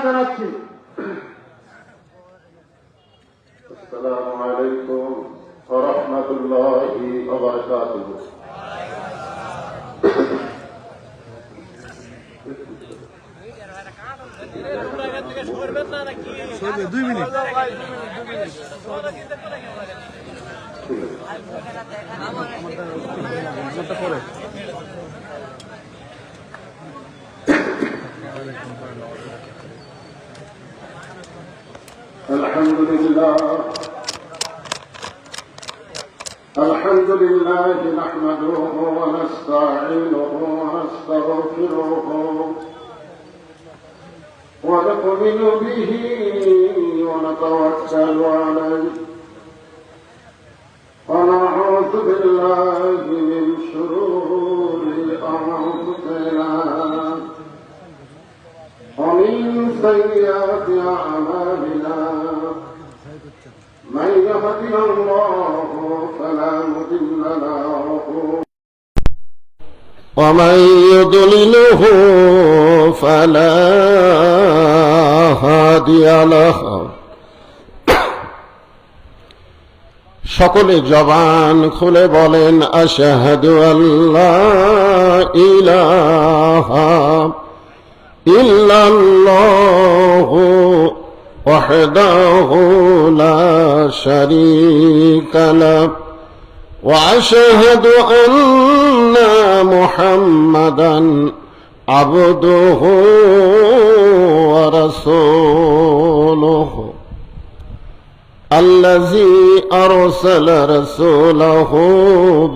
জানাচ্ছি। আসসালামু আলাইকুম ওয়া রাহমাতুল্লাহি ওয়া বারাকাতুহু। الحمد لله نحمده ونستعينه ونستغفره ونؤمن به ونتوكل عليه ونعوذ بالله من شرور أنفسنا ومن سيئات أعمالنا من يهده الله فلا مضل له ومن يضلله فلا هادي له। সকলে জবান খুলে বলেন আশহাদু আল্লা ইলাহা ইল্লাল্লাহু وحده لا شريك له وأشهد أن محمدا عبده ورسوله الذي أرسل رسوله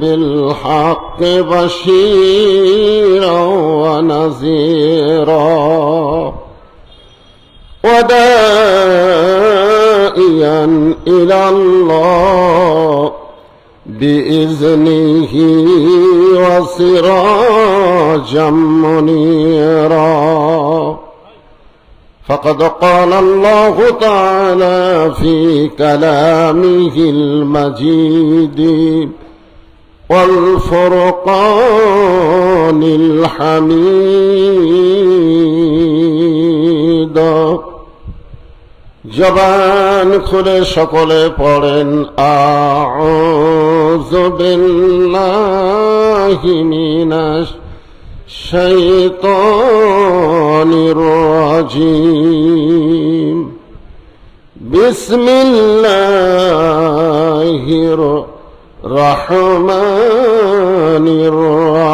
بالحق بشيرا ونذيرا وداعيا إلى الله بإذنه وسراجا منيرا. فقد قال الله تعالى في كلامه المجيد والفرقان الحميد. জবান খুলে সকলে পড়েন আউযু বিল্লাহি মিনাশ শাইতানির রাজীম। বিসমিল্লাহির রহমানির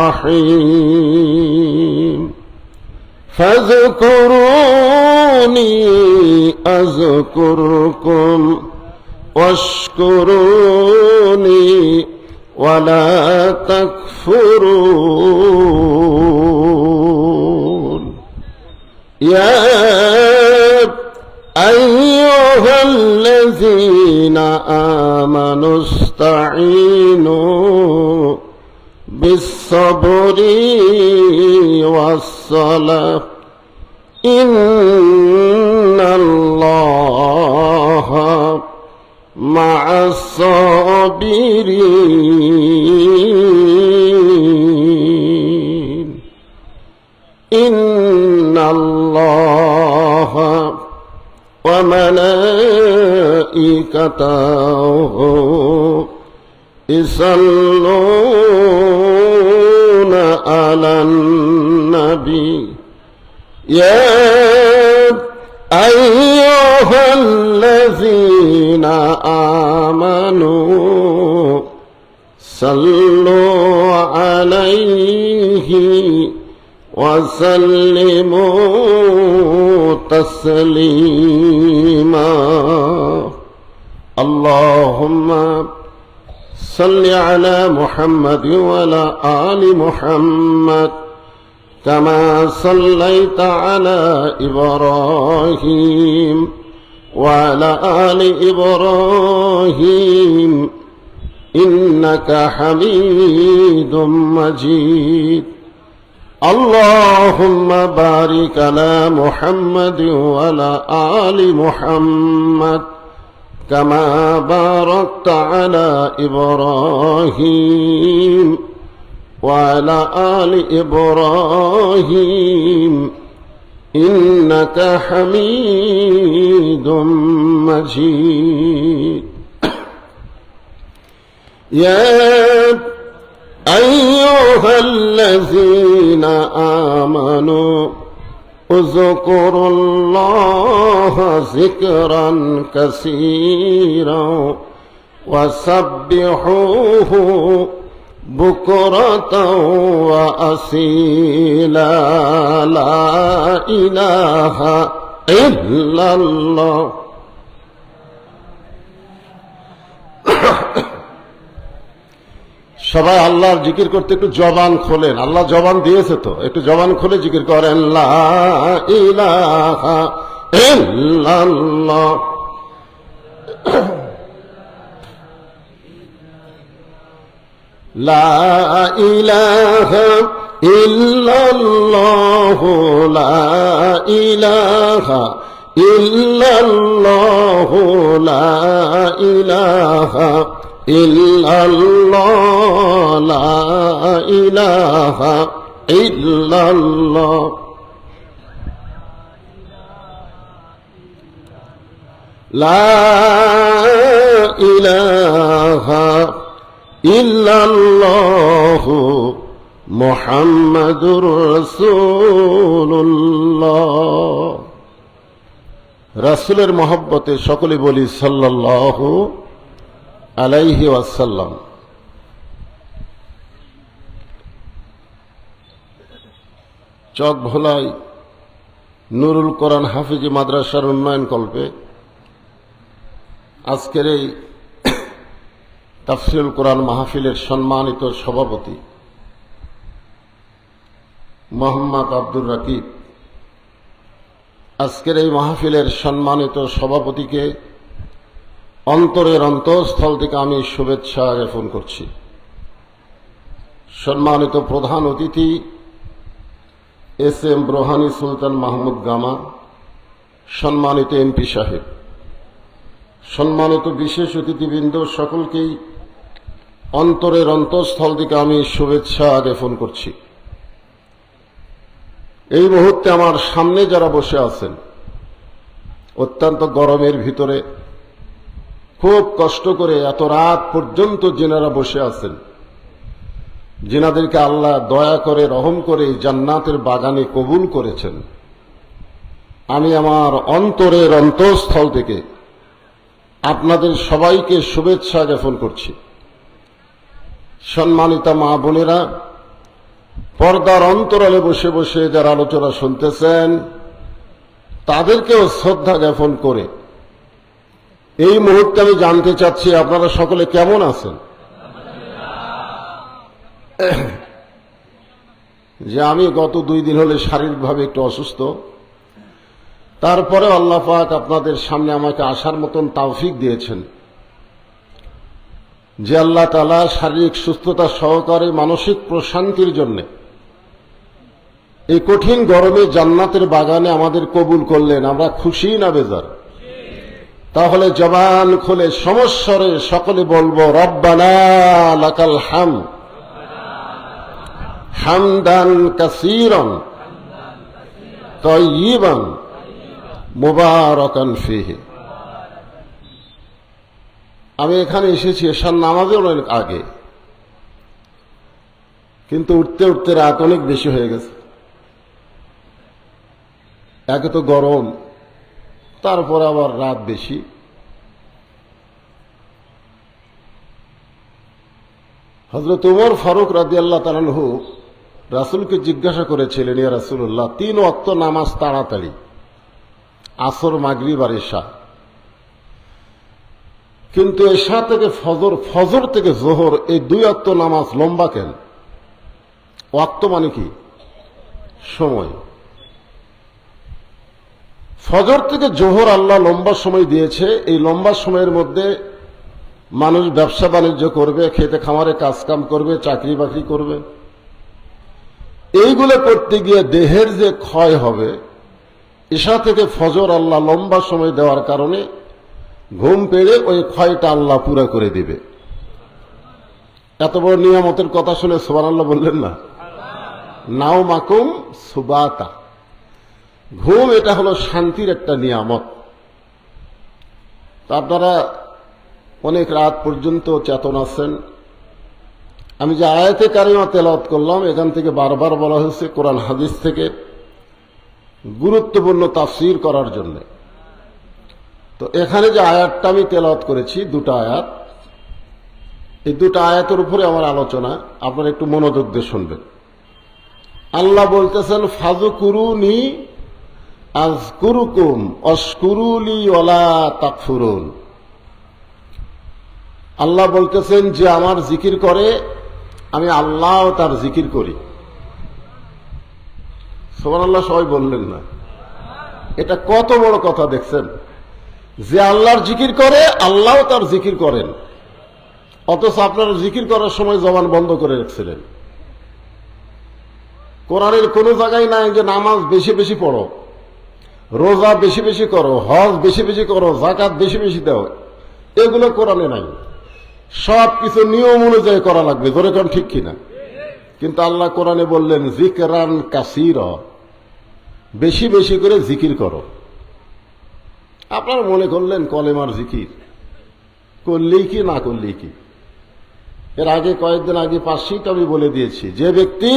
রহিম। فاذكروني أذكركم واشكروني ولا تكفرون. يا أيها الذين آمنوا استعينوا بالصبر والصلاة إن الله مع الصابرين. إن الله وملائكته يصلون على النبي يا أيها الذين آمنوا صلوا عليه وسلموا تسليما. اللهم صل على محمد وعلى آل محمد كما صليت على إبراهيم وعلى آل إبراهيم إنك حميد مجيد. اللهم بارك على محمد وعلى آل محمد كما باركت على إبراهيم وعلى آل إبراهيم إنك حميد مجيد يا أيها الذين آمنوا اذكروا الله ذكرا كثيرا وسبحوه بكرة وأصيلا لا إله إلا الله সবাই আল্লাহর জিকির করতে একটু জবান খোলেন। আল্লাহ জবান দিয়েছে তো, একটু জবান খুলে জিকির করেন। লা ইলাহা ইল্লাল্লাহ লা ইলাহা ইল্লাল্লাহ লা ইলাহা ইল্লাল্লাহ লা ইলাহা ইল্লাল্লাহ লা ইলাহা ইল্লাল্লাহ লা ইলাহা ইল্লাল্লাহ মুহাম্মাদুর রাসূলুল্লাহ। রাসূলের মহব্বতে সকলে বলি সাল্লাল্লাহু আলাইহি ওয়াসাল্লাম। চক ভোলাই নুরুল কোরআন হাফিজি মাদ্রাসার উন্নয়ন কল্পে আজকের এই তাফসীরুল কোরআন মাহফিলের সম্মানিত সভাপতি মোহাম্মদ আব্দুর রাকিব, আজকের এই মাহফিলের সম্মানিত সভাপতিকে অন্তরের অন্তঃস্থল থেকে আমি শুভেচ্ছা জ্ঞাপন করছি। সম্মানিত প্রধান অতিথি এস এম রোহানী সুলতান মাহমুদ গামা, সম্মানিত এমপি সাহেব, সম্মানিত বিশেষ অতিথিবৃন্দ, সকলকেই অন্তরের অন্তঃস্থল থেকে আমি শুভেচ্ছা জ্ঞাপন করছি। এই মুহূর্তে আমার সামনে যারা বসে আছেন, অত্যন্ত গরমের ভিতরে খুব কষ্ট করে এত রাত পর্যন্ত যেনারা বসে আছেন, যেনাদেরকে আল্লাহ দয়া করে রহম করে জান্নাতের বাগানে কবুল করেছেন, আমি আমার অন্তরের অন্তঃস্থল থেকে আপনাদের সবাইকে শুভেচ্ছা জ্ঞাপন করছি। সম্মানিতা মা বোনেরা, পর্দার অন্তরালে বসে বসে যারা আলোচনা শুনতেছেন, তাদেরকেও শ্রদ্ধা জ্ঞাপন করে এই মুহূর্তে আমি জানতে চাচ্ছি আপনারা সকলে কেমন আছেন। যে আমি গত 2 দিন হলে শারীরিকভাবে একটু অসুস্থ, তারপরে আল্লাহ পাক আপনাদের সামনে আমাকে আসার মতন তৌফিক দিয়েছেন। যে আল্লাহ তাআলা শারীরিক সুস্থতা সহকারে মানসিক প্রশান্তির জন্য এই কঠিন গরমে জান্নাতের বাগানে আমাদের কবুল করলেন, আমরা খুশি না বেজার? তাহলে জবান খুলে সমস্বরে সকলে বলবো রব্বানা লাকাল হামদ হামদান কাসীরান তাইয়িবান মুবারাকান ফীহি। আমি এখানে এসেছি এশার নামাজের অনেক আগে, কিন্তু উঠতে উঠতে রাত অনেক বেশি হয়ে গেছে। একে তো গরম, তারপর আবার রাত বেশি। হযরত উমর ফারুক রাদিয়াল্লাহু তাআলা আনহু রাসূলকে জিজ্ঞাসা করেছিলেন, ইয়া রাসূলুল্লাহ, 3 ওয়াক্ত নামাজ তাড়াতাড়ি, আসর, মাগরিব আর ইশা, কিন্তু ইশা থেকে ফজর, ফজর থেকে যোহর, এই 2 ওয়াক্ত নামাজ লম্বা কেন? ওয়াক্ত মানে কি? সময়। ফজর থেকে জোহর আল্লাহ লম্বা সময় দিয়েছে। এই লম্বা সময়ের মধ্যে মানুষ ব্যবসা বাণিজ্য করবে, খেতে খামারে কাজকাম করবে, চাকরি বাকরি করবে। এইগুলো করতে গিয়ে দেহের যে ক্ষয় হবে, ঈশা থেকে ফজর আল্লাহ লম্বা সময় দেওয়ার কারণে ঘুম পেড়ে ওই ক্ষয়টা আল্লাহ পুরা করে দিবে। এত বড় নিয়ামতের কথা শুনে সুবহানাল্লাহ বললেন না? নাও মাকুম সুবাতা, ঘুম এটা হলো শান্তির একটা নিয়ামত। আপনারা অনেক রাত পর্যন্ত চেতন আছেন। আমি যে আয়াতে কারিমা তেলাওয়াত করলাম, এখান থেকে বারবার বলা হয়েছে কোরআন হাদিস থেকে গুরুত্বপূর্ণ তাফসীর করার জন্য। তো এখানে যে আয়াতটা আমি তেলাওয়াত করেছি, দুটো আয়াত, এই দুটো আয়াতের উপরে আমার আলোচনা, আপনারা একটু মনোযোগ দিয়ে শুনবেন। আল্লাহ বলতেছেন ফাযকুরুনি আযকুরুকুম ওয়াশকুরুলি ওয়ালা তাকফুরুন। আল্লাহ বলতেছেন যে আমার জিকির করে, আমি আল্লাহ তার জিকির করি। সুবহানাল্লাহ, সবাই বললেন না? এটা কত বড় কথা দেখছেন, যে আল্লাহর জিকির করে, আল্লাহ তার জিকির করেন, অথচ আপনারা জিকির করার সময় জবান বন্ধ করে রাখছিলেন। কোরআনের কোনো জায়গায় নাই যে নামাজ বেশি বেশি পড়ো, রোজা বেশি বেশি করো, হজ বেশি বেশি করো, যাকাত বেশি বেশি দাও, এগুলো কোরআনে নাই। সব কিছু নিয়ম অনুযায়ী করা লাগবে, ধরে কোন ঠিক কিনা? কিন্তু আল্লাহ কোরআনে বললেন যিকরান কাসীরা, বেশি বেশি করে জিকির করো। আপনারা মনে করলেন কলেমার জিকির করলেই কি না করলেই কি? এর আগে কয়েকদিন আগে পাশেই তো আমি বলে দিয়েছি, যে ব্যক্তি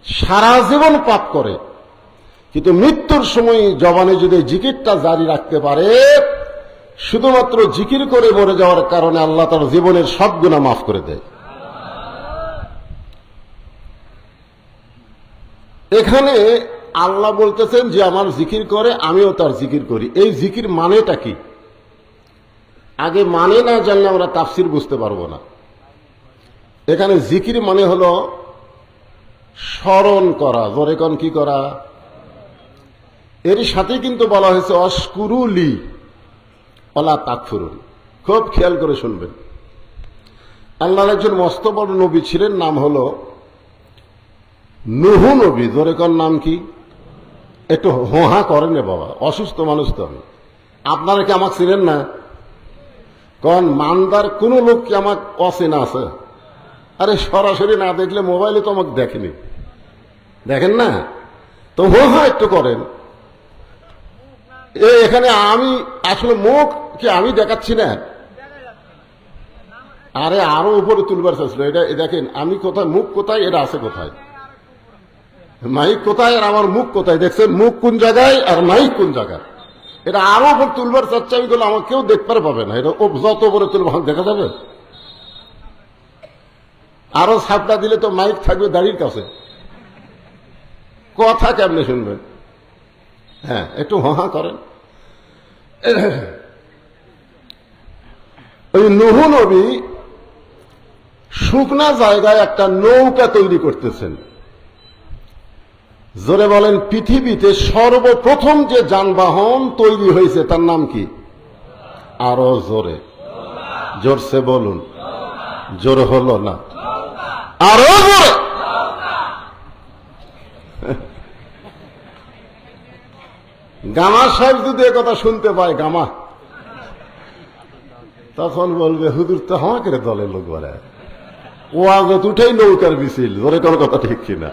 সারা জীবন পাপ করে কিন্তু মৃত্যুর সময় জবানে যদি জিকিরটা জারি রাখতে পারে, শুধুমাত্র জিকির করে মরে যাওয়ার কারণে আল্লাহ তার জীবনের সব গুনাহ মাফ করে দেয়। এখানে আল্লাহ বলতেছেন যে আমার জিকির করে, আমিও তার জিকির করি। এই জিকির মানেটা কি? আগে মানে না জানলে আমরা তাফসীর বুঝতে পারবো না। এখানে জিকির মানে হলো স্মরণ করা, জোরে কোন কি করা? এর সাথে কিন্তু বলা হয়েছে অশকুরুলি ওয়ালা তাকফুরুন। খুব খেয়াল করে শুনবেন। আল্লাহর একজন মস্ত বড় নবী ছিলেন, নাম হলো নূহ নবী। জোরে কোন নাম কি? একটু হোহা করেন রে বাবা, অসুস্থ মানুষ তো আমি। আপনারা কি আমাকে চিনেন না? কোন মানদার কোন লোক কি আমাকে অচেনা আছে? আরে সরাসরি না দেখলে মোবাইলে তো আমাকে দেখেনি, দেখেন না? তো হোহা একটু করেন। এখানে আমি আসলে মুখ কি আমি দেখাচ্ছি না? আরে আরো উপরে তুলবার চাইছিল। এটা দেখেন আমি কোথায়, মুখ কোথায়, এটা আছে কোথায়, মাইক কোথায় আর আমার মুখ কোথায়? দেখছেন মুখ কোন জায়গায় আর মাইক কোন জায়গায়? এটা আরো উপর তুলবার চাচ্ছে আমি, বলে আমার কেউ দেখতে পাবে না। এটা যত উপরে তুলব দেখা যাবে? আরো ছাপটা দিলে তো মাইক থাকবে দাড়ির কাছে, কথা কেমনে শুনবেন? হ্যাঁ, একটু হা করেন। ওই নূহ নবী শুকনা জায়গায় একটা নৌকা তৈরি করতেছেন। জোরে বলেন, পৃথিবীতে সর্বপ্রথম যে যানবাহন তৈরি হয়েছে তার নাম কি? আরো জোরে, জোরসে বলুন। জোর হলো না, আরো জোরে। গামা সাহেব যদি কথা শুনতে পায়, গামা, তখন বলবে হুজুর তো আমাকে দলের লোক বলে, ও আগে উঠেই নৌকার মিছিল। ধরে কোন কথা ঠিক কিনা?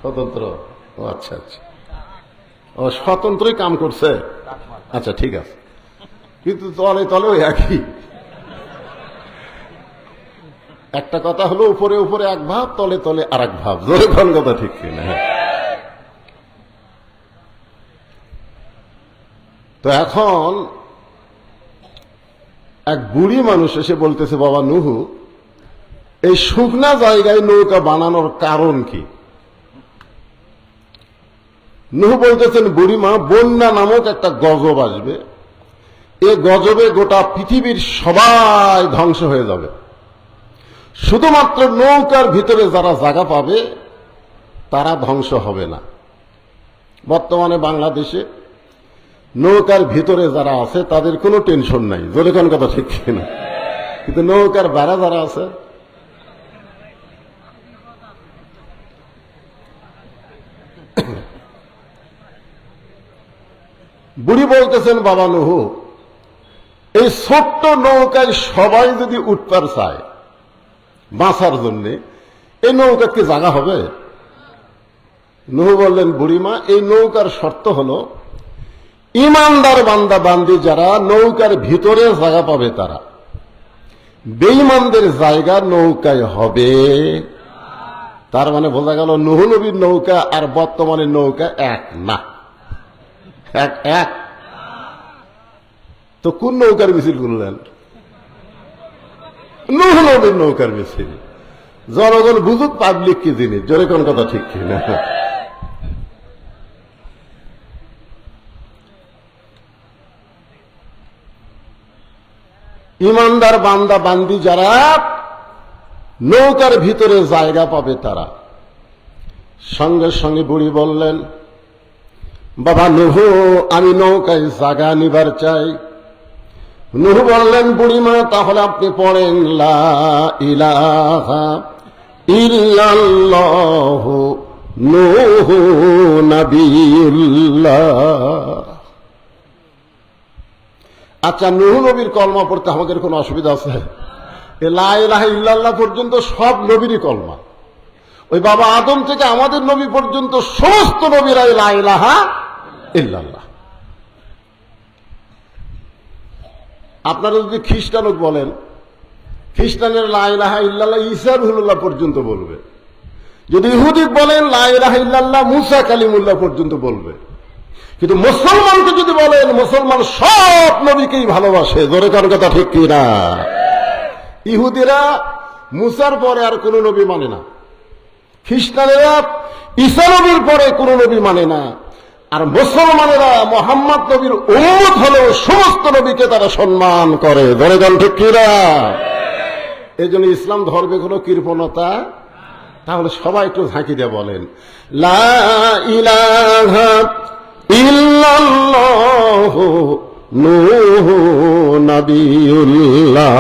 স্বতন্ত্র? ও আচ্ছা আচ্ছা, ও স্বতন্ত্রই কাম করছে। আচ্ছা ঠিক আছে, কিন্তু তলে তলেও একই। একটা কথা হলো উপরে উপরে এক ভাব, তলে তলে আর এক ভাব। ধরে কোন কথা ঠিক কিনা? তো এখন এক বুড়ি মানুষ এসে বলতেছে, বাবা নূহ, এই শুকনা জায়গায় নৌকা বানানোর কারণ কি? নূহ বলতেছেন, বুড়িমা, বন্যা নামক একটা গজব আসবে, এ গজবে গোটা পৃথিবীর সবাই ধ্বংস হয়ে যাবে, শুধুমাত্র নৌকার ভিতরে যারা জায়গা পাবে তারা ধ্বংস হবে না। বর্তমানে বাংলাদেশে নৌকার ভিতরে যারা আছে তাদের কোনো টেনশন নাই। জোরে কোন কথা ঠিক কিনা? কিন্তু নৌকার বাইরে যারা আছে, বুড়ি বলতেছেন, বাবা নূহ, এই ছোট্ট নৌকায় সবাই যদি উঠতে চায় বাঁচার জন্য, এই নৌকা কি জায়গা হবে? নূহ বললেন, বুড়িমা, এই নৌকার শর্ত হলো ইমানদার বান্দা বান্দি যারা নৌকার ভিতরে জায়গা পাবে তারা, বেঈমানদের জায়গা নৌকায় হবে। তার মানে বোঝা গেল নূহ নবীর নৌকা আর বর্তমানে নৌকা এক না। এক এক তো কোন নৌকার মিছিল করলেন? নূহ নবীর নৌকার মিছিল। জনগণ বুঝুক পাবলিক কি জিনিস, জোরে কোন কথা ঠিক কিনা? ইমানদার বান্দা বান্দি যারা নৌকার ভিতরে জায়গা পাবে তারা। সঙ্গে সঙ্গে বুড়ি বললেন, বাবা নূহ, আমি নৌকায় জায়গা নিবার চাই। নূহ বললেন, বুড়িমা, তাহলে আপনি পড়েন লা ইলাহা ইল্লাল্লাহু নূহু নবিয়ুল্লাহ। আচ্ছা, নূহ নবীর কলমা পড়তে আমাদের কোনো অসুবিধা আছে? লা ইলাহা ইল্লাল্লাহ পর্যন্ত সব নবীরই কলমা। ওই বাবা আদম থেকে আমাদের নবী পর্যন্ত সমস্ত নবীরাই লা ইলাহা ইল্লাল্লাহ। আপনারা যদি খ্রিস্টানক বলেন, খ্রিস্টানের লা ইলাহা ইল্লাল্লাহ ঈসা রুহুল্লাহ পর্যন্ত বলবে। যদি ইহুদি বলেন, লা ইলাহা ইল্লাল্লাহ মুসা কালিমুল্লাহ পর্যন্ত বলবে। কিন্তু মুসলমানকে যদি বলেন, মুসলমান সব নবীকেই ভালোবাসে। জোরে কার কথা ঠিক কি না? ইহুদিরা মুসার পরে আর কোন নবী মানে না, খ্রিস্টানেরা ঈসা নবীর পরে কোন নবী মানে না, আর মুসলমানেরা মোহাম্মদ নবীর উম্মত হলেও সমস্ত নবীকে তারা সম্মান করে। জোরে কার ঠিক কি না? এই জন্য ইসলাম ধর্মে কোনো কৃপণতা। তাহলে সবাই একটু ঝাঁকি দিয়ে বলেন, লা ইলাহা ইল্লাল্লাহু নূহু নবিয়ুল্লাহ।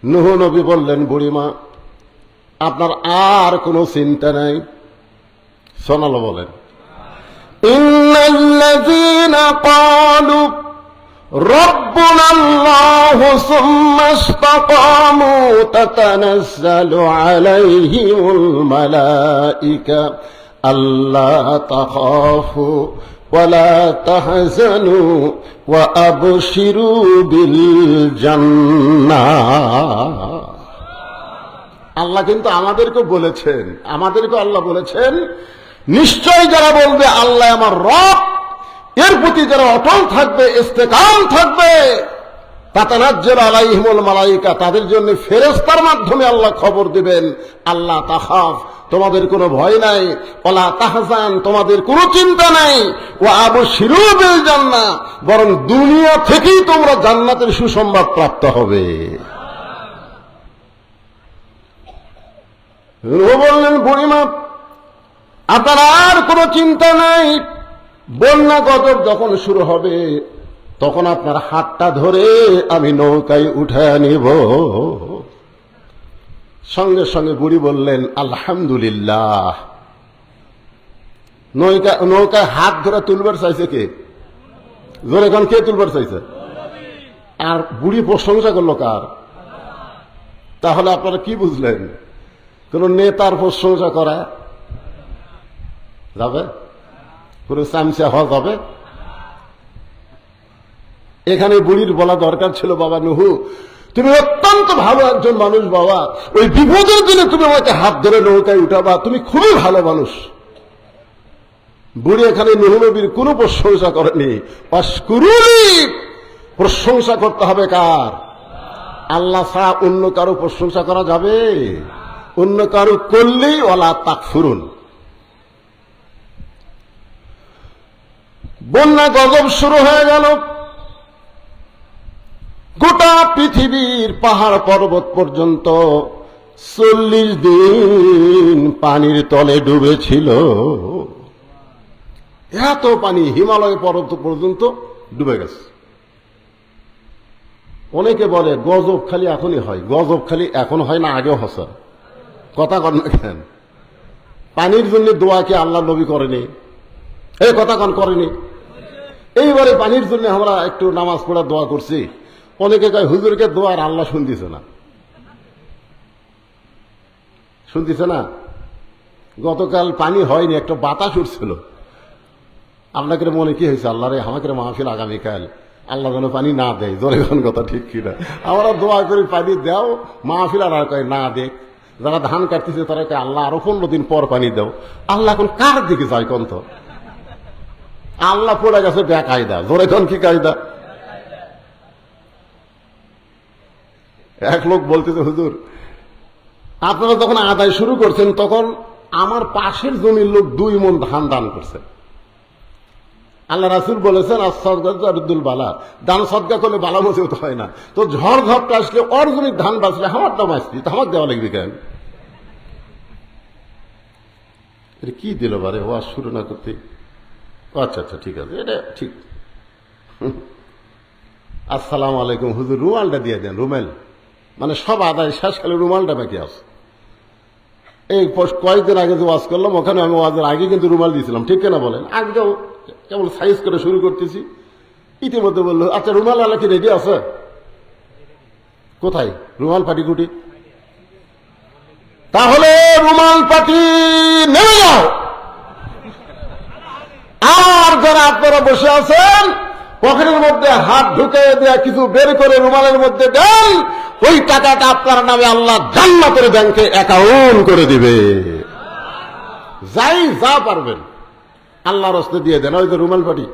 নূহ নবী বললেন, বুড়িমা, আপনার আর কোনো চিন্তা নাই। শোনালো বলেন, ইন্নাল্লাযীনা ক্বালু রাব্বুনাল্লাহু সুম্মা ইসতাকামু তাতানাজ্জালু আলাইহিমুল মালাইকা আল্লা তাখাফু ওয়া লা তাহজানু ওয়া আবশিরু বিল জান্নাহ। আল্লাহ কিন্তু আমাদেরকে বলেছেন, আল্লাহ বলেছেন, নিশ্চয় যারা বলবে আল্লাহ আমার রব, এর প্রতি যারা অটল থাকবে, ইস্তেকাম থাকবে, তাতানাজ্জালু আলাইহিমুল মালাইকা, তাদের জন্য ফেরেশতার মাধ্যমে আল্লাহ খবর দিবেন, আল্লাহ তাখাফ, তোমাদের কোনো ভয় নাই, ওয়ালা তাহজান, তোমাদের কোনো চিন্তা নাই, ওয়া আবশিরু বিল জান্নাহ, বরং দুনিয়া থেকেই তোমরা জান্নাতের সুসংবাদ প্রাপ্ত হবে। বললেন, বুড়িমা, আপনার আর কোনো চিন্তা নাই। বন্যা গজব যখন শুরু হবে তখন আপনার হাতটা ধরে আমি নৌকায় উঠায় নিব। সঙ্গে সঙ্গে বুড়ি বললেন, আলহামদুলিল্লাহ। নৌকায় হাত ধরে তুলবার চাইছে কে? জোরে এখন কে তুলবার চাইছে? আর বুড়ি প্রশংসা করলো কার? তাহলে আপনারা কি বুঝলেন? কোন নেতার প্রশংসা করা যাবে? কোন চামচা হওয়া যাবে? এখানে বুড়ির বলা দরকার ছিল, বাবা নূহ, তুমি অত্যন্ত ভালো একজন মানুষ বাবা, ওই বিপদের দিনে তুমি আমাকে হাত ধরে নৌকায় উঠাবা, তুমি খুবই ভালো মানুষ। বুড়ি এখানে নূহ নবীর কোন প্রশংসা করেনি। ওয়াশকুরুনি, প্রশংসা করতে হবে কার? আল্লাহ ছাড়া অন্য কারো প্রশংসা করা যাবে? অন্য কারো করলেই ওয়ালা তাকফুরুন। বন্যা গজব শুরু হয়ে গেল। গোটা পৃথিবীর পাহাড় পর্বত পর্যন্ত 40 দিন পানির তলে ডুবেছিল। এত পানি হিমালয় পর্বত পর্যন্ত ডুবে গেছে। অনেকে বলে গজব খালি এখনই হয়। গজব খালি এখন হয় না, আগেও হসা। কথা কন না কেন? পানির জন্য দোয়া কি আল্লাহ নবী করেনি? এই কথা কন করেনি? এইবারে পানির জন্য আমরা একটু নামাজ পড়া দোয়া করছি। অনেকে কয় হুজুরকে দোয়ার আল্লাহ শুনতেছে না। শুনতেছে না? গতকাল পানি হয়নি, একটা বাতাস উঠছিল। আপনাকে মনে কি হয়েছে? আল্লাহ রে, আমাকে মাহফিল আগামীকাল, আল্লাহ যেন পানি না দেয়। জোরে কোন কথা ঠিক কিনা? আমরা দোয়া করি পানি দাও, মাহফিল আর কয় না দেখ। যারা ধান কাটতেছে তারা কয় আল্লাহ আরো 15 দিন পর পানি দাও। আল্লাহ এখন কার দিকে যায় কোন? তো আল্লাহ পড়ে গেছে বেকায়দা। জোরে কোন কি কায়দা? এক লোক বলতেছে, হুজুর আপনারা যখন আদায় শুরু করছেন তখন আমার পাশের জমির লোক 2 মণ ধান দান করছে। আল্লাহ রাসূল বলেছেন আস-সাদকাতুল বালা, দান সদকা করলে বালা মুসিবত হয় না। তো ঝড় ঝড়টা আসলে ওর জমির ধান বাঁচলে আমারটা বাঁচলি, তো আমার দেওয়া লাগবে কেন? এটা কি দিল বারে ওয়াজ শুরু না করতে? আচ্ছা আচ্ছা ঠিক আছে, এটা ঠিক। আসসালামু আলাইকুম হুজুর, রুমালটা দিয়ে দেন। রুমাল মানে সব আদায় শেষ, খালি রুমালটা বাকি আছে। এই কয়েকদিন আগে যে ওয়াজ করলাম ওখানে আমি ওয়াজের আগে কিন্তু রুমাল দিয়েছিলাম, ঠিক কিনা বলেন? আগেও কেবল সাইজ করে শুরু করতেছি, ইতিমধ্যে বললো আচ্ছা রুমাল আলা কি রেডি আছে? কোথায় রুমাল পাটি কুটি? তাহলে রুমাল পাটি নেমে যাও। আর যারা আপনারা বসে আছেন পকেটের মধ্যে হাত ঢুকে দেয়া কিছু বের করে রুমালের মধ্যে দেন, ওই টাকাটা আপনার নামে আল্লাহ জান্নাতের ব্যাংকে অ্যাকাউন্ট করে দিবে। যাই যা পারবেন আল্লাহর রাস্তে দিয়ে দেন। ওই যে রুমাল পাটি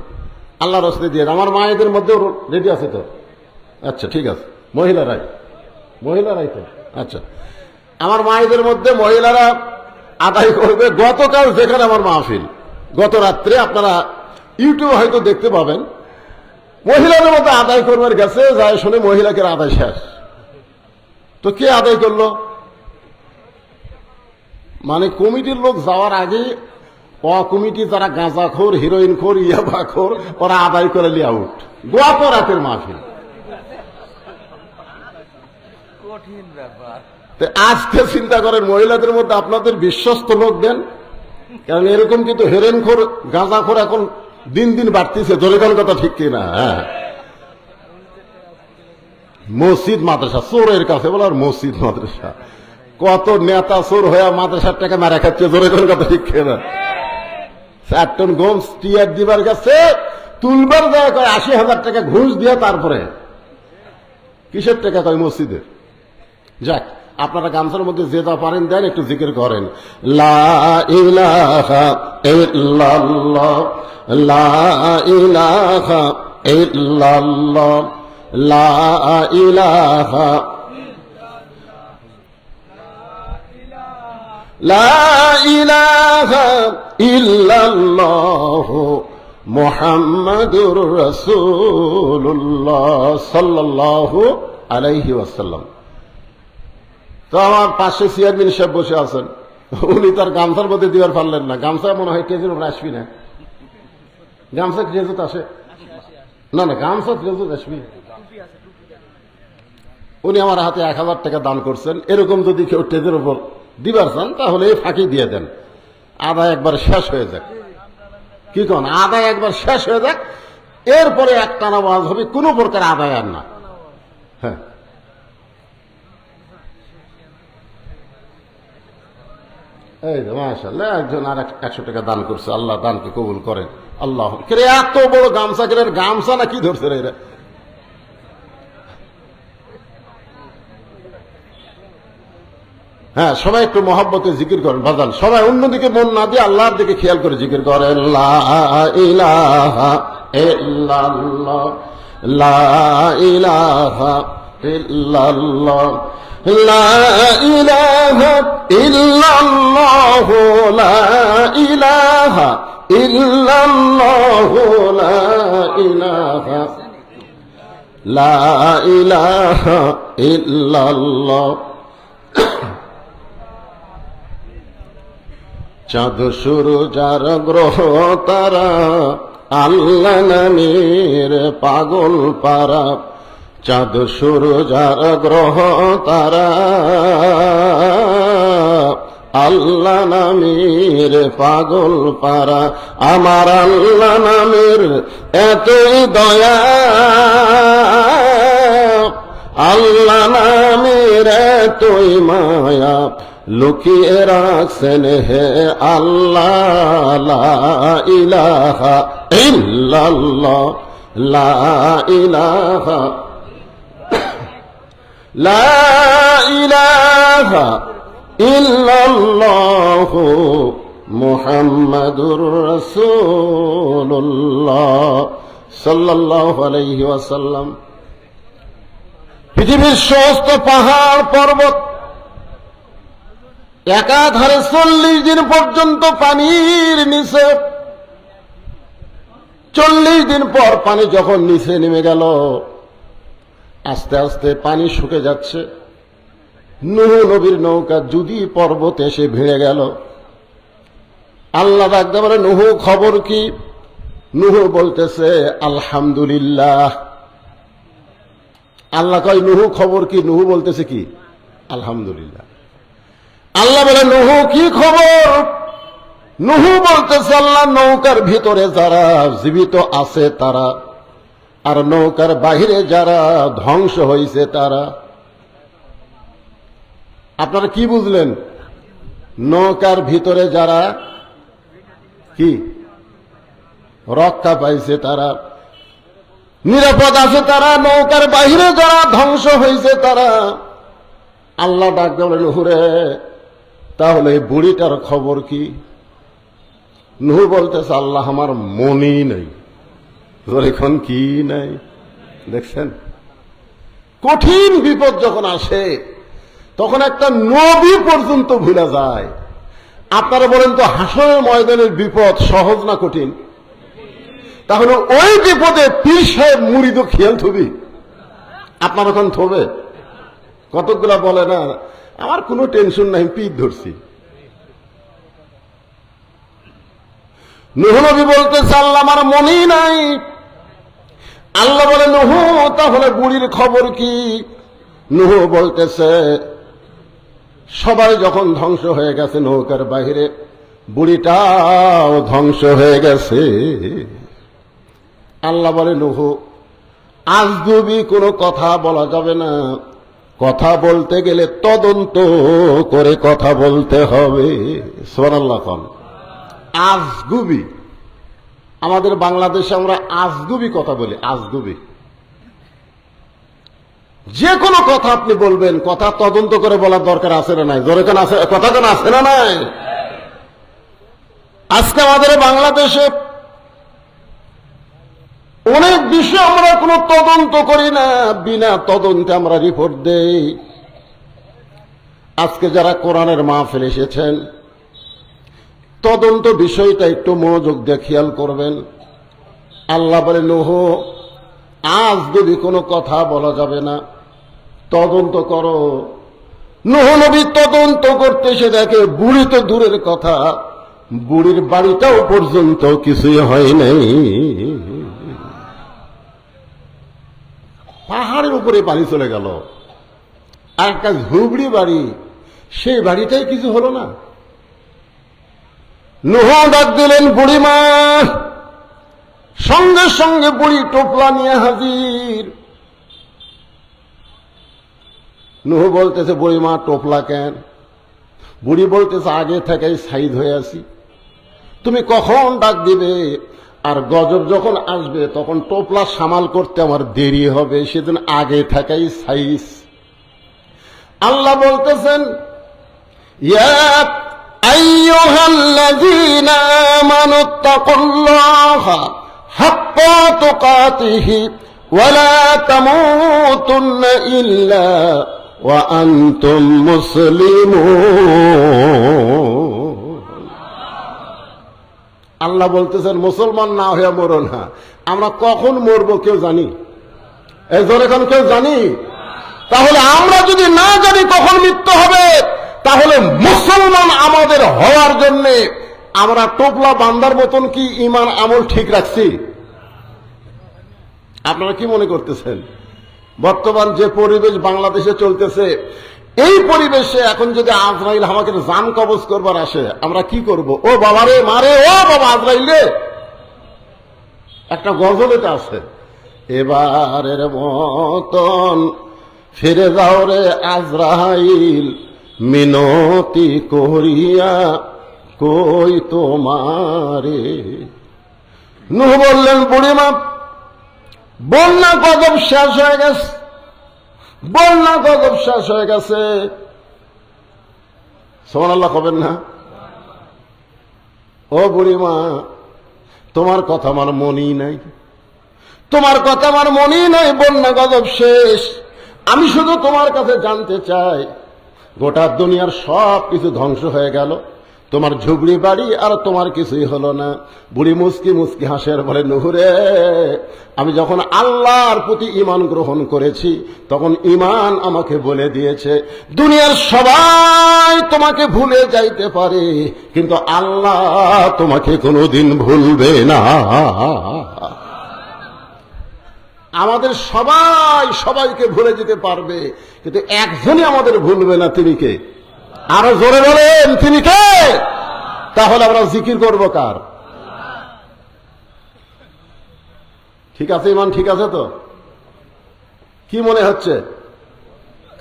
আল্লাহর রাস্তে দিয়ে দেন। আমার মায়েদের মধ্যেও রেডি আছে তো? আচ্ছা ঠিক আছে, মহিলারাই তো আচ্ছা। আমার মায়েদের মধ্যে মহিলারা আদায় করবে। গতকাল যেখানে আমার মাহফিল, গত রাত্রে আপনারা ইউটিউবে হয়তো দেখতে পাবেন, মহিলাদের মধ্যে আদায় করবার গেছে, যায় শুনে মহিলাকে আদায় শেষ। তো কে আদায় করলো? মানে কমিটির লোক যাওয়ার আগে কমিটি যারা গাঁজাখোর, হিরোইনখোর, ইয়াবাখোর, ওরা আদায় করে লিয়ে আউট। গত রাতের মাহফিল। কঠিন ব্যাপার। আজকে চিন্তা করেন মহিলাদের মধ্যে আপনাদের বিশ্বস্ত লোক দেন, কারণ এরকম কিন্তু হেরেনখোর, গাঁজাখোর এখন দিন দিন বাড়তেছে। জোরেগান কথা ঠিক কিনা? হ্যাঁ, মসজিদ মাদ্রাসা চোরের কাছে বলে, আর মসজিদ মাদ্রাসা কত নেতা চোর হয়ে মাদ্রাসার টাকা মারা খাচ্ছে। জোরেগান কথা ঠিক কিনা? 4 টন গম টিয়ার দিবার কাছে তুলবার যায় কয় 80,000 টাকা ঘুষ দিয়ে, তারপরে কিসের টাকা কয় মসজিদের। যাক, আপনারা গামছার মধ্যে যে যা পারেন দেন, একটু জিকির করেন। লা ইলাহা ইল্লাল্লাহ, লা ইলাহা ইল্লাল্লাহ, লা ইলাহা, লা ইলাহা ইল্লাল্লাহ মুহাম্মাদুর রাসূলুল্লাহ সাল্লাল্লাহু আলাইহি ওয়াসাল্লাম। তো আমার পাশে চেয়ারম্যান সাহেব বসে আছেন, উনি তার গামছার মধ্যে দিবার পারলেন না। গামছা মনে হয় টেজের উপরে আসবি না। গামছা ট্রেজত আসে না? না, গামছা ট্রেজত আসবি। উনি আমার হাতে 1000 টাকা দান করছেন। এরকম যদি কেউ টেজের উপর দিবার চান তাহলে এই ফাঁকি দিয়ে দেন, আদায় একবার শেষ হয়ে যাক। কি কোন? আদায় একবার শেষ হয়ে যাক, এরপরে একটানা ওয়াজ হবে, কোনো প্রকার আদায় আর না। হ্যাঁ, এই যে মাশাআল্লাহ একজন আর 100 টাকা দান করছে। আল্লাহ দানকে কবুল করেন। আল্লাহ, এত বড় গামছা কেনার, গামছা না কি ধরছে রে এরা? হ্যাঁ, সবাই একটু মহব্বতে জিকির করেন বাজান। সবাই অন্যদিকে মন না দিয়ে আল্লাহর দিকে খেয়াল করে জিকির করেন। লা ইলাহা ইল্লাল্লাহ, লা ইলাহা ইল্লাল্লাহ, লা ইলাহা ইল্লাল্লাহ, লা ইলাহা ইল্লাল্লাহ, লা ইলাহা, লা ইলাহা ইল্লাল্লাহ। চাঁদ সূরজ আর গ্রহ তারা আল্লাহ নামের পাগল পারা, চাঁদ সূরজ আর গ্রহ তারা আল্লাহ নামের পাগল পারা। আমার আল্লাহ নামের এতই দয়া, আল্লাহ নামের এতই মায়া, লুকিয়ে রাখছেন হে আল্লাহ লা ইলাহা ইল্লাল্লাহ লা ইলাহা লা ইলাহা ইল্লাল্লাহ মুহাম্মাদুর রাসূলুল্লাহ সাল্লাল্লাহু আলাইহি ওয়াসাল্লাম। পৃথিবীর সমস্ত পাহাড় পর্বত একাধারে 40 দিন পর্যন্ত পানির নিচে, 40 দিন পর পানি যখন নিচে নেমে গেল, আস্তে আস্তে পানি শুকে যাচ্ছে। নূহ নবীর নৌকা যদি পর্বতে এসে ভিড়ে গেল। আল্লাহ ডাকতে বলে, নূহ খবর কি? নূহ বলতেছে আলহামদুলিল্লাহ। আল্লাহ কয় নূহ খবর কি? নূহ বলতেছে কি? আলহামদুলিল্লাহ। আল্লাহ বলে নূহ কি খবর? নূহ বলতেছে আল্লাহ নৌকার ভিতরে যারা জীবিত আছে তারা, আর নৌকার বাহিরে যারা ধ্বংস হয়েছে তারা। আপনারা কি বুঝলেন? নৌকার ভিতরে যারা কি রক্ষা পাইছে তারা, নিরাপদ আছে তারা, নৌকার বাহিরে যারা ধ্বংস হয়েছে তারা। আল্লাহ ডাক দেবে নূহ রে, তাহলে এই বুড়িটার খবর কি? নূহ বলতেছে আল্লাহ আমার মনই নেই। এখন কি নাই? দেখছেন, কঠিন বিপদ যখন আসে তখন একটা নবী পর্যন্ত ভুলে যায়। আপনারা বলেন তো হাসরের ময়দানের বিপদ সহজ না কঠিন? তাহলে ওই বিপদে পীর সাহেব মুরিদ খেয়াল থবি? আপনার ওখান থবে? কতগুলা বলে না আমার কোনো টেনশন নাই, পীর ধরছি। নূহ নবী বলতেছে আল্লাহ আমার মনেই নাই। আল্লাহ বলে নূহ তাহলে বুড়ির খবর কি? নূহ বলতেছে সবাই যখন ধ্বংস হয়ে গেছে নৌকার বাহিরে, বুড়িটাও ধ্বংস হয়ে গেছে। আল্লাহ বলে নূহ আজগুবি কোনো কথা বলা যাবে না, কথা বলতে গেলে তদন্ত করে কথা বলতে হবে। সুবহানাল্লাহ। আজগুবি, আমাদের বাংলাদেশে আমরা আজগুবি কথা বলি। আজগুবি যে কোনো কথা আপনি বলবেন, কথা তদন্ত করে বলার দরকার আছে না নাই? দরকার আছে, কথা কেন আছে না নাই? আজকে আমাদের বাংলাদেশে অনেক বিষয় আমরা কোনো তদন্ত করি না, বিনা তদন্তে আমরা রিপোর্ট দেই। আজকে যারা কোরআনের মাহফিল এসেছেন, তদন্ত বিষয়টা একটু মনোযোগ দিয়ে খেয়াল করবেন। আল্লাহ বলে নূহ আজ যদি কোনো কথা বলা যাবে না, তদন্ত করো। নূহ নবী তদন্ত করতে এসে দেখে বুড়ি তো দূরের কথা, বুড়ির বাড়িটাও পর্যন্ত কিছুই হয় নাই। পাহাড়ের উপরে পানি চলে গেল। আর একটা ঝুবড়ি বাড়ি, সেই বাড়িটাই কিছু হলো না। নূহ ডাক দিলেন বুড়িমা, সঙ্গে সঙ্গে বুড়ি টোপলা নিয়ে হাজির। নূহ বলতেছে বুড়িমা টোপলা কেন? বুড়ি বলতেছে আগে থেকেই সাইদ হয়ে আছি, তুমি কখন ডাক দিবে আর গজব যখন আসবে তখন টোপলা সামাল করতে আমার দেরি হবে, সেদিন আগে থেকেই সাইজ। আল্লাহ বলতেছেন ইয়া আইয়ুহাল্লাযীনা আমানুত্তাকুল্লাহা হাক্কা তুকাতিহি ওয়া লা তামুতুন্না ইল্লা ওয়া আনতুম মুসলিমুন। আল্লাহ বলতেছেন মুসলমান না হয়ে মরো না। আমরা কখন মরবো কেউ জানি? এই জোরে এখন কেউ জানি? তাহলে আমরা যদি না জানি কখন মৃত্যু হবে, তাহলে মুসলমান আমাদের হওয়ার জন্য আমরা টোপলা বান্দার মতন কি ঈমান আমল ঠিক রাখছি? আপনারা কি মনে করতেছেন? বর্তমান যে পরিবেশ বাংলাদেশে চলতেছে, এই পরিবেশে এখন যদি আজরাইল আমাকে জান কবজ করবার আসে, আমরা কি করব? ও বাবা রে মারে, ও বাবা আজরাইল রে। একটা গজল এটা আছে, এবারের মতন ফিরে যাও রে আজরাইল, মিনতি করিয়া কই তোমারে। নূহ বললেন, বুড়িমা বন্যা গজব শেষ হয়ে গেছে, বন্যা গজব শেষ হয়ে গেছে। সুবহানাল্লাহ কবেন না? ও বুড়িমা, তোমার কথা আমার মনেই নাই, তোমার কথা আমার মনেই নাই, বন্যা গজব শেষ। আমি শুধু তোমার কাছে জানতে চাই, গোটা দুনিয়ার সব কিছু ধ্বংস হয়ে গেল, তোমার ঝুবড়ি বাড়ি আর তোমার কিছুই হলো না। বুড়ি মুস্কি মুস্কি হাসের বলে, নূহ রে, আমি যখন আল্লাহর প্রতি ঈমান গ্রহণ করেছি তখন ঈমান আমাকে বলে দিয়েছে দুনিয়ার সবাই তোমাকে ভুলে যাইতে পারে, কিন্তু আল্লাহ তোমাকে কোনোদিন ভুলবে না। আমাদের সবাই সবাইকে ভুলে যেতে পারবে, কিন্তু একজনই আমাদের ভুলবে না, তিনি কে? আরো জোরে বলেন, তিনি কে? তাহলে আমরা জিকির করব কার? ঠিক আছে ইমান, ঠিক আছে তো? কি মনে হচ্ছে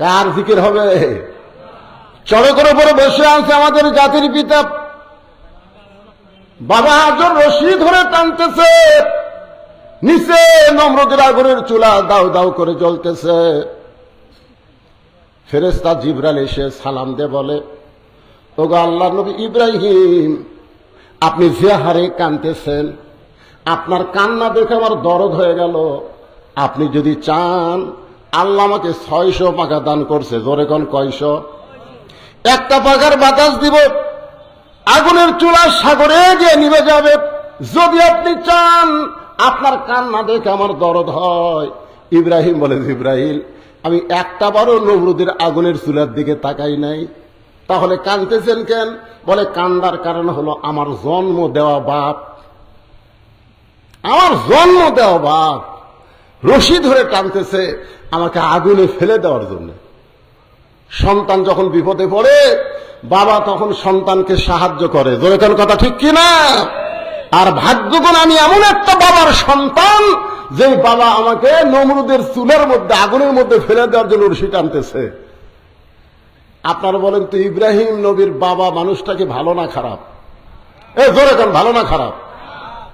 কার জিকির হবে? চড়কের উপরে বসে আছে আমাদের জাতির পিতা বাবা হাজর, রশি ধরে টানতেছে, নিচে নমরুদের আগুনের চুলা দাউ দাউ করে জ্বলতেছে। ফেরেশতা জিবরাইল এসে সালাম দিয়ে বলে, ওগো আল্লাহর নবী ইব্রাহিম, আপনি যে হারে কাঁদতেছেন, আপনার কান্না দেখে আমার দরদ হয়ে গেল। আপনি যদি চান, আল্লাহ আমাকে 600 পাখা দান করছে। জোরে কোন কয়শো? একটা পাখার বাতাস দিব, আগুনের চুলা সাগরে গিয়ে নিভে যাবে। যদি আপনি চান, আপনার কান্না দেখে আমার দরদ হয়। ইব্রাহিম বলে, জিবরাইল, আমি একটা বারও নমরুদের আগুনের চুলার দিকে তাকাই নাই। তাহলে কাঁদতেছেন কেন? বলে, কান্দার কারণ হলো আমার জন্ম দেওয়া বাপ, আমার জন্ম দেওয়া বাপ রশি ধরে টানতেছে আমাকে আগুনে ফেলে দেওয়ার জন্য। সন্তান যখন বিপদে পড়ে, বাবা তখন সন্তানকে সাহায্য করে। যেরকম কথা ঠিক কিনা? আর ভাগ্যগুণ আমি এমন একটা বাবার সন্তান, যে বাবা আমাকে নমরুদের চুলের মধ্যে, আগুনের মধ্যে ফেলে দেওয়ার জন্য রশি টানতেছে। আপনারা বলেন তো, ইব্রাহিম নবীর বাবা মানুষটাকে ভালো না খারাপ? জোরে কেন, ভালো না খারাপ?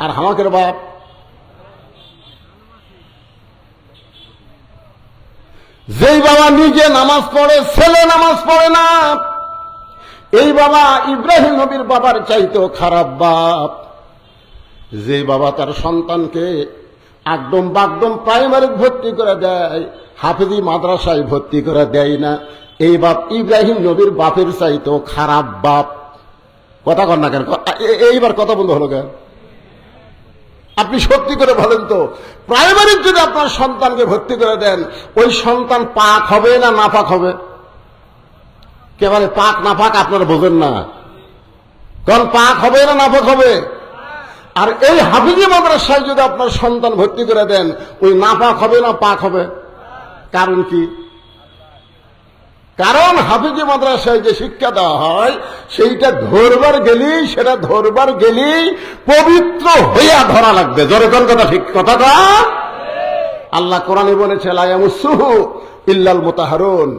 আর আমাদের বাপ, যেই বাবা নিজে নামাজ পড়ে, ছেলে নামাজ পড়ে না, এই বাবা ইব্রাহিম নবীর বাবার চাইতেও খারাপ বাপ। যে বাবা তার সন্তানকে একদম বাগদম প্রাইমারি ভর্তি করে দেয়, হাফেজি মাদ্রাসায় ভর্তি করে দেয় না, এই বাপ ইব্রাহিম নবীর বাপের চাইতেও খারাপ বাপ। কথা কন না কেন? এইবার কথা বন্ধ হলো কেন? আপনি সত্যি করে বলেন তো, প্রাইমারি যদি আপনার সন্তানকে ভর্তি করে দেন, ওই সন্তান পাক হবে না নাপাক হবে? কে বলে পাক নাপাক? আপনারা বোঝেন না। কারণ পাক হবে না নাপাক হবে? আর এই হাফিজি মাদ্রাসায় যদি আপনার সন্তান ভর্তি করে দেন, ওই নাপাক হবে না পাক হবে? কারণ কি? কারণ হাফিজি মাদ্রাসায় যে শিক্ষা দেওয়া হয়, সেইটা ধরবার গেলেই পবিত্র হইয়া ধরা লাগবে। জোরে কোন কথা ঠিক? কথাটা আল্লাহ কোরআনে বলেছে, লা ইয়ামুসসুহু ইল্লাল মুতাহহারুন।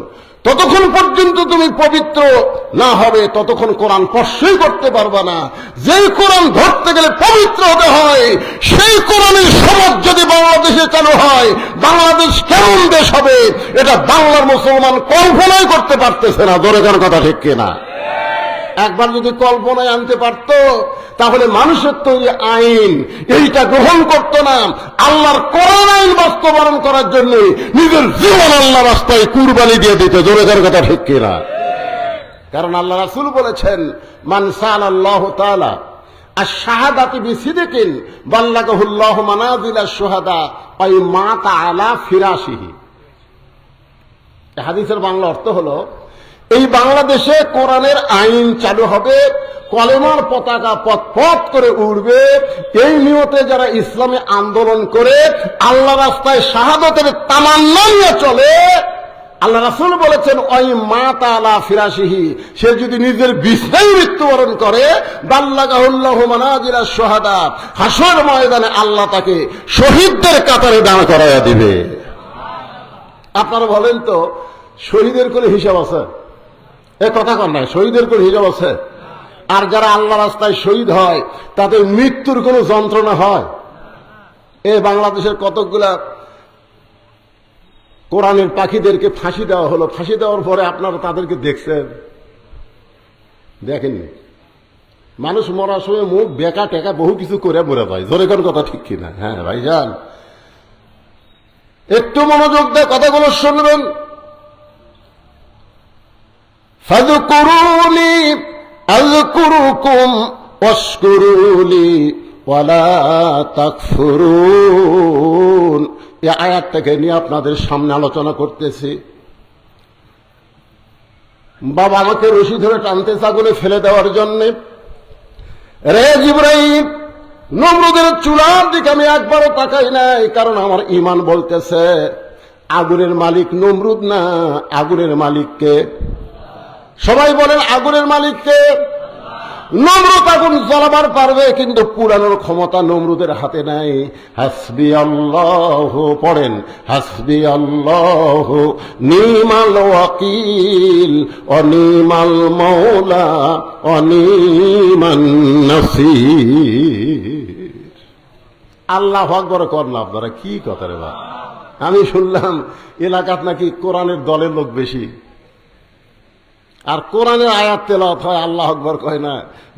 ততক্ষণ পর্যন্ত তুমি পবিত্র না হবে, ততক্ষণ কোরআন স্পর্শই করতে পারবা না। যেই কোরআন ধরতে গেলে পবিত্র হতে হয়, সেই কোরআনের সমাজ যদি বাংলাদেশে চালু হয়, বাংলাদেশ কেমন দেশ হবে এটা বাংলার মুসলমান কল্পনাই করতে পারতেছে না। জোরে কোন কথা ঠিক কিনা? একবার যদি কল্পনায় আনতে পারত, তাহলে মানুষের তৈরি আইন এইটা গ্রহণ করত না। আল্লাহর কোরআন আইন বাস্তবায়ন করার জন্য নিজের জীবন আল্লাহ রাস্তায় কুরবানি দিয়ে দিতে। জোরে জোরে কথা ঠিক কিনা? কারণ আল্লাহ রাসূল বলেছেন, মান সাআলাল্লাহু তাআলা আশ-শাহাদাতি বিসিদকিন বাল্লাগাহুল্লাহু মানাজিলাশ শুহাদা আই মাতা আলা ফিরাশিহি। এই হাদিসের বাংলা অর্থ হলো, এই বাংলাদেশে কোরআনের আইন চালু হবে, কলেমার পতাকা পথ করে উড়বে, এই নিয়তে যারা ইসলামে আন্দোলন করে আল্লাহ রাস্তায় শাহাদাতের তামান্না নিয়ে চলে, আল্লাহ রাসূল বলেছেন, ওই মাতা আলা ফিরাশিহি, সে যদি নিজের বিছানায় মৃত্যুবরণ করে, বাল্লাগাহুল্লাহু মানাজিলাশ শুহাদা, হাসর ময়দানে আল্লাহ তাকে শহীদদের কাতারে দাঁড় করাইয়া দিবে। আপনারা বলেন তো, শহীদের কোনো হিসাব আছে? এ কথা কর নাই, শহীদের কোন হিসাব আছে? আর যারা আল্লাহ রাস্তায় শহীদ হয় তাদের মৃত্যুর কোনো যন্ত্রণা হয়? এই বাংলাদেশের কতকগুলা কোরআনের পাখিদেরকে ফাঁসি দেওয়া হলো, ফাঁসি দেওয়ার পরে আপনারা তাদেরকে দেখছেন? দেখেননি। মানুষ মরার সময় মুখ বেকা টেকা বহু কিছু করে মরে যায়, জোরে কোন কথা ঠিক কিনা? হ্যাঁ ভাইজান, একটু মনোযোগ দিয়ে কথাগুলো শুনবেন। ফাযকুরুনি আযকুরুকুম ওয়াশকুরুলি ওয়ালা তাকফুরুন। এই আয়াতটাকে নিয়ে আপনাদের সামনে আলোচনা করতেছি। বাবা আমাকে রশি ধরে টানতেছে আগুনে ফেলে দেওয়ার জন্য। রে জিবরাইল, নমরুদের চুলার দিকে আমি একবারও তাকাই নাই, কারণ আমার ঈমান বলতেছে আগুনের মালিক নমরুদ না, আগুনের মালিককে। সবাই বলেন আগুনের মালিককে। নমরুদ আগুন জ্বালাবার পারবে, কিন্তু পুরানোর ক্ষমতা নমরুদের হাতে নাই। হাসবি আল্লাহ পড়েন, হাসবি আল্লাহ নিমাল ওয়াকিল অনিমাল মৌলা অনিমান নাসির। আল্লাহু আকবার কর না আপনারা, কি কথা রে বা? আমি শুনলাম এলাকাত নাকি কোরআনের দলের লোক বেশি, আর কোরআনের আয়াত তেলাওয়াত হয়, আল্লাহু আকবার কয় না।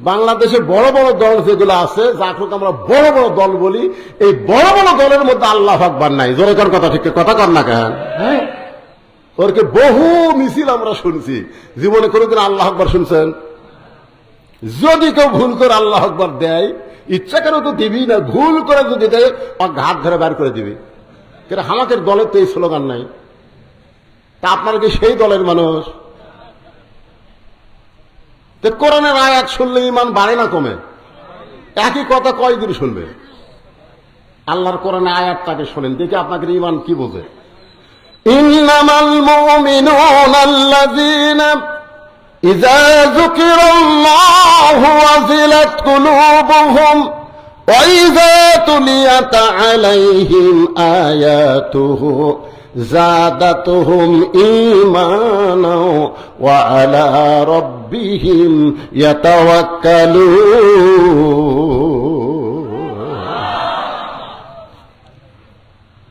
বাংলাদেশে বড় বড় দল যেগুলো আছে, যাকে আমরা বড় বড় দল বলি, এই বড় বড় দলের মধ্যে আল্লাহু আকবার নাই। জোরে কোন কথা ঠিক কথা কর না কেন? হ্যাঁ, ওরকে বহু মিছিল আমরা শুনছি, জীবনে কোনোদিন আল্লাহু আকবার শুনছেন? যদি কেউ ভুল করে আল্লাহু আকবার দেয়, ইচ্ছা করে তো দিবি না, ভুল করে যদি দেয় আর ঘাট ধরে বের করে দিবি। কিন্তু আমাদের দলের তো এই স্লোগান নাই। তা আপনারা কি সেই দলের মানুষ? কোরআনের আয়াত শুনলে ঈমান বাড়ে না কমে? একই কথা কয়দিন শুনবে? আল্লাহর কোরআনের আয়াতটাকে শোনেন, দেখে আপনাকে ঈমান কি বোঝে। ইন্নামাল মুমিনুনা আল্লাযীনা ইযা যুকিরাল্লাহু ওয়াজিলাত কুলুবুহুম ওয়া ইযা তুলিয়াত আলাইহিম আয়াতুহু জাদাতুহুম ঈমানা ওয়া আলা রাব্বিহিম ইয়াতাওয়াক্কালুন।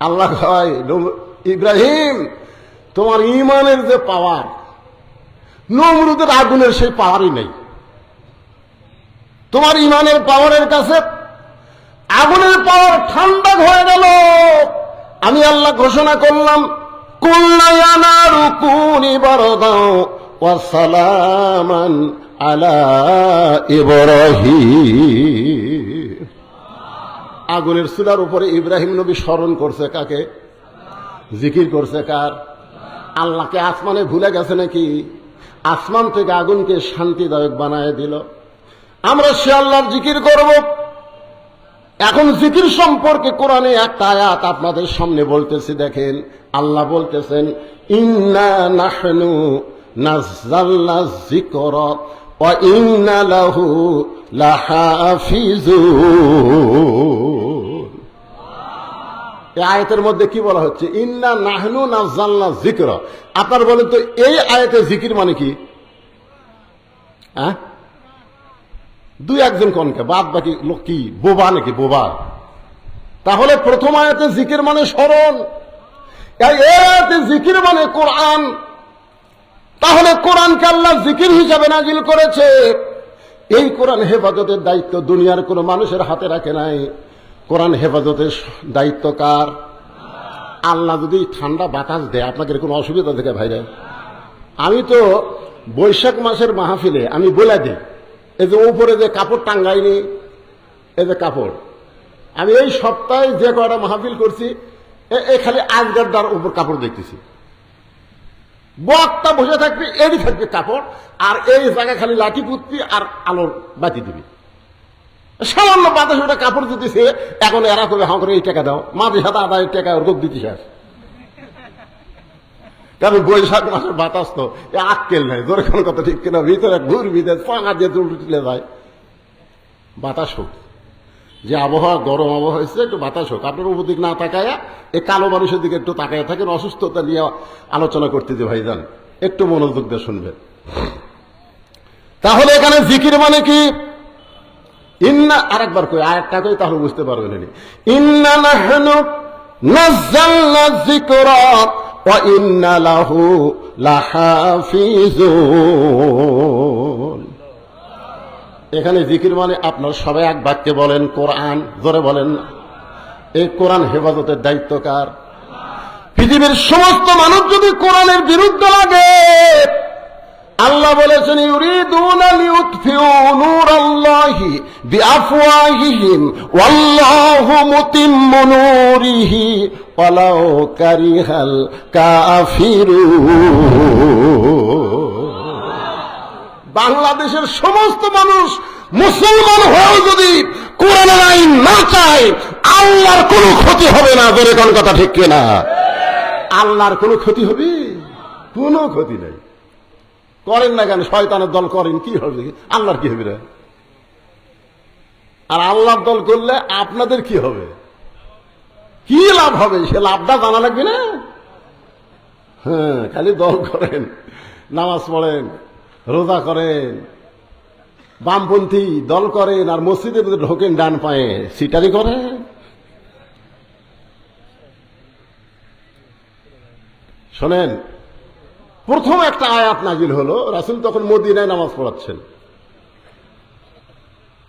আল্লাহ কয়, ইব্রাহিম তোমার ঈমানের যে পাওয়ার, নমরুদের আগুনের সেই পাওয়ারই নেই। তোমার ঈমানের পাওয়ারের কাছে আগুনের পাওয়ার ঠান্ডা হয়ে গেল। আমি আল্লাহ ঘোষণা করলাম, কুল্লা ইয়া নারু কুনি বারদান ওয়া সালামান আলা ইব্রাহিম। আগুনের চুলার উপরে ইব্রাহিম নবী স্মরণ করছে কাকে? জিকির করছে কার? আল্লাহকে। আসমানে ভুলে গেছে নাকি? আসমান থেকে আগুনকে শান্তিদায়ক বানায় দিল। আমরা সে আল্লাহর জিকির করব। এখন জিকির সম্পর্কে কোরআনে একটা আয়াত আপনাদের সামনে বলতেছি, দেখেন। আল্লাহ বলতেছেন, ইন্না নাহনু নাযালনা যিকরা ওয়া ইন্না লাহু লাহাফিজুন। এই আয়াতের মধ্যে কি বলা হচ্ছে? ইন্না নাহনু নাযালনা যিকরা। আপনারা বলেন তো এই আয়াতে জিকির মানে কি? হ্যাঁ, দুই একজন কনকে, বাদ বাকি লোক কি বোবা নাকি? বোবা। তাহলে প্রথম আয়াতে জিকির মানে স্মরণ, এই আয়াতে জিকির মানে কোরআন। তাহলে কোরআনকে আল্লাহ জিকির হিসাবে নাজিল করেছে। এই কোরআন হেফাজতের দায়িত্ব দুনিয়ার কোনো মানুষের হাতে রাখে নাই। কোরআন হেফাজতের দায়িত্ব কার? আল্লাহ যদি ঠান্ডা বাতাস দেয়, আপনাদের কোনো অসুবিধা থেকে ভাইরা? আমি তো বৈশাখ মাসের মাহফিলে আমি বলে দিই, এই যে উপরে যে কাপড় টাঙ্গাইনি, এই যে কাপড়, আমি এই সপ্তাহে যে কয়টা মাহফিল করছি, খালি আজগারদার উপর কাপড় দেখতেছি। বক্তা বসে থাকবে, এরই থাকবে কাপড়, আর এই জায়গায় খালি লাঠি পুতবি আর আলোর বাতি দিবি। সামান্য বাতাস ওটা কাপড় দিতেছে। এখন এরা করবে, হাঁ করে এই টাকা দাও, মাঝে সাথে আদায়ের টাকা ওরকম দিতে শেষ। কারণ বৈশাখ মাসের বাতাস তো আক্কেল নাই, জোরে কোনো কথা ঠিক কিনা? ভিতরে ঘুরবি, পাঙা দিয়ে তুলে যায়। বাতাস হোক, যে আবহাওয়া গরম আবহাওয়া হয়েছে, একটু বাতাস হোক। আপনার উপর দিক না তাকায়া এই কালো মানুষের দিকে একটু তাকায় থাকেন। অসুস্থতা নিয়ে আলোচনা করতে যে ভাইজান, একটু মনোযোগ দিয়ে শুনবেন। তাহলে এখানে জিকির মানে কি? ইন্না, আরেকবার কই, আয়াতটা কই তাহলে বুঝতে পারবেন। ইন্না নাহনু নাযালনা যিকরা ওয়া ইন্না লাহু লাহাফিজুন। এখানে জিকির মানে আপনার সবাই এক বাক্যে বলেন কোরআন, জোরে বলেন। এই কোরআন হেফাজতের দায়িত্ব কার? পৃথিবীর সমস্ত মানুষ যদি কোরআনের বিরুদ্ধে লাগে, আল্লাহ বলেছেন ইউরিদুনা লিউতফিউ নূরাল্লাহি বিআফওয়াহিহিম ওয়াল্লাহু মুতিম্মু নূরিহি ওয়ালাউ কারিহাল কাফিরুন। বাংলাদেশের সমস্ত মানুষ মুসলমান হয়েও যদি কোরআনের আইন না চায়, আল্লাহর কোনো ক্ষতি হবে না। ধরে কোন কথা ঠিক কিনা? আল্লাহর কোনো ক্ষতি হবে? কোনো ক্ষতি নেই। করেন না কেন? শয়তানের দল করেন, কি হবে? আল্লাহর কি হবে রে? আর আল্লাহর দল করলে আপনাদের কি হবে? কি লাভ হবে? সে লাভটা জানা লাগবে না? হ্যাঁ, খালি দল করেন, নামাজ পড়েন, রোজা করেন, বামপন্থী দল করেন, আর মসজিদে ঢোকেন ডান পায়ে, সিটারি করেন। শোনেন, প্রথম একটা আয়াত নাজিল হলো, রাসূল তখন মদিনায় নামাজ পড়াচ্ছেন।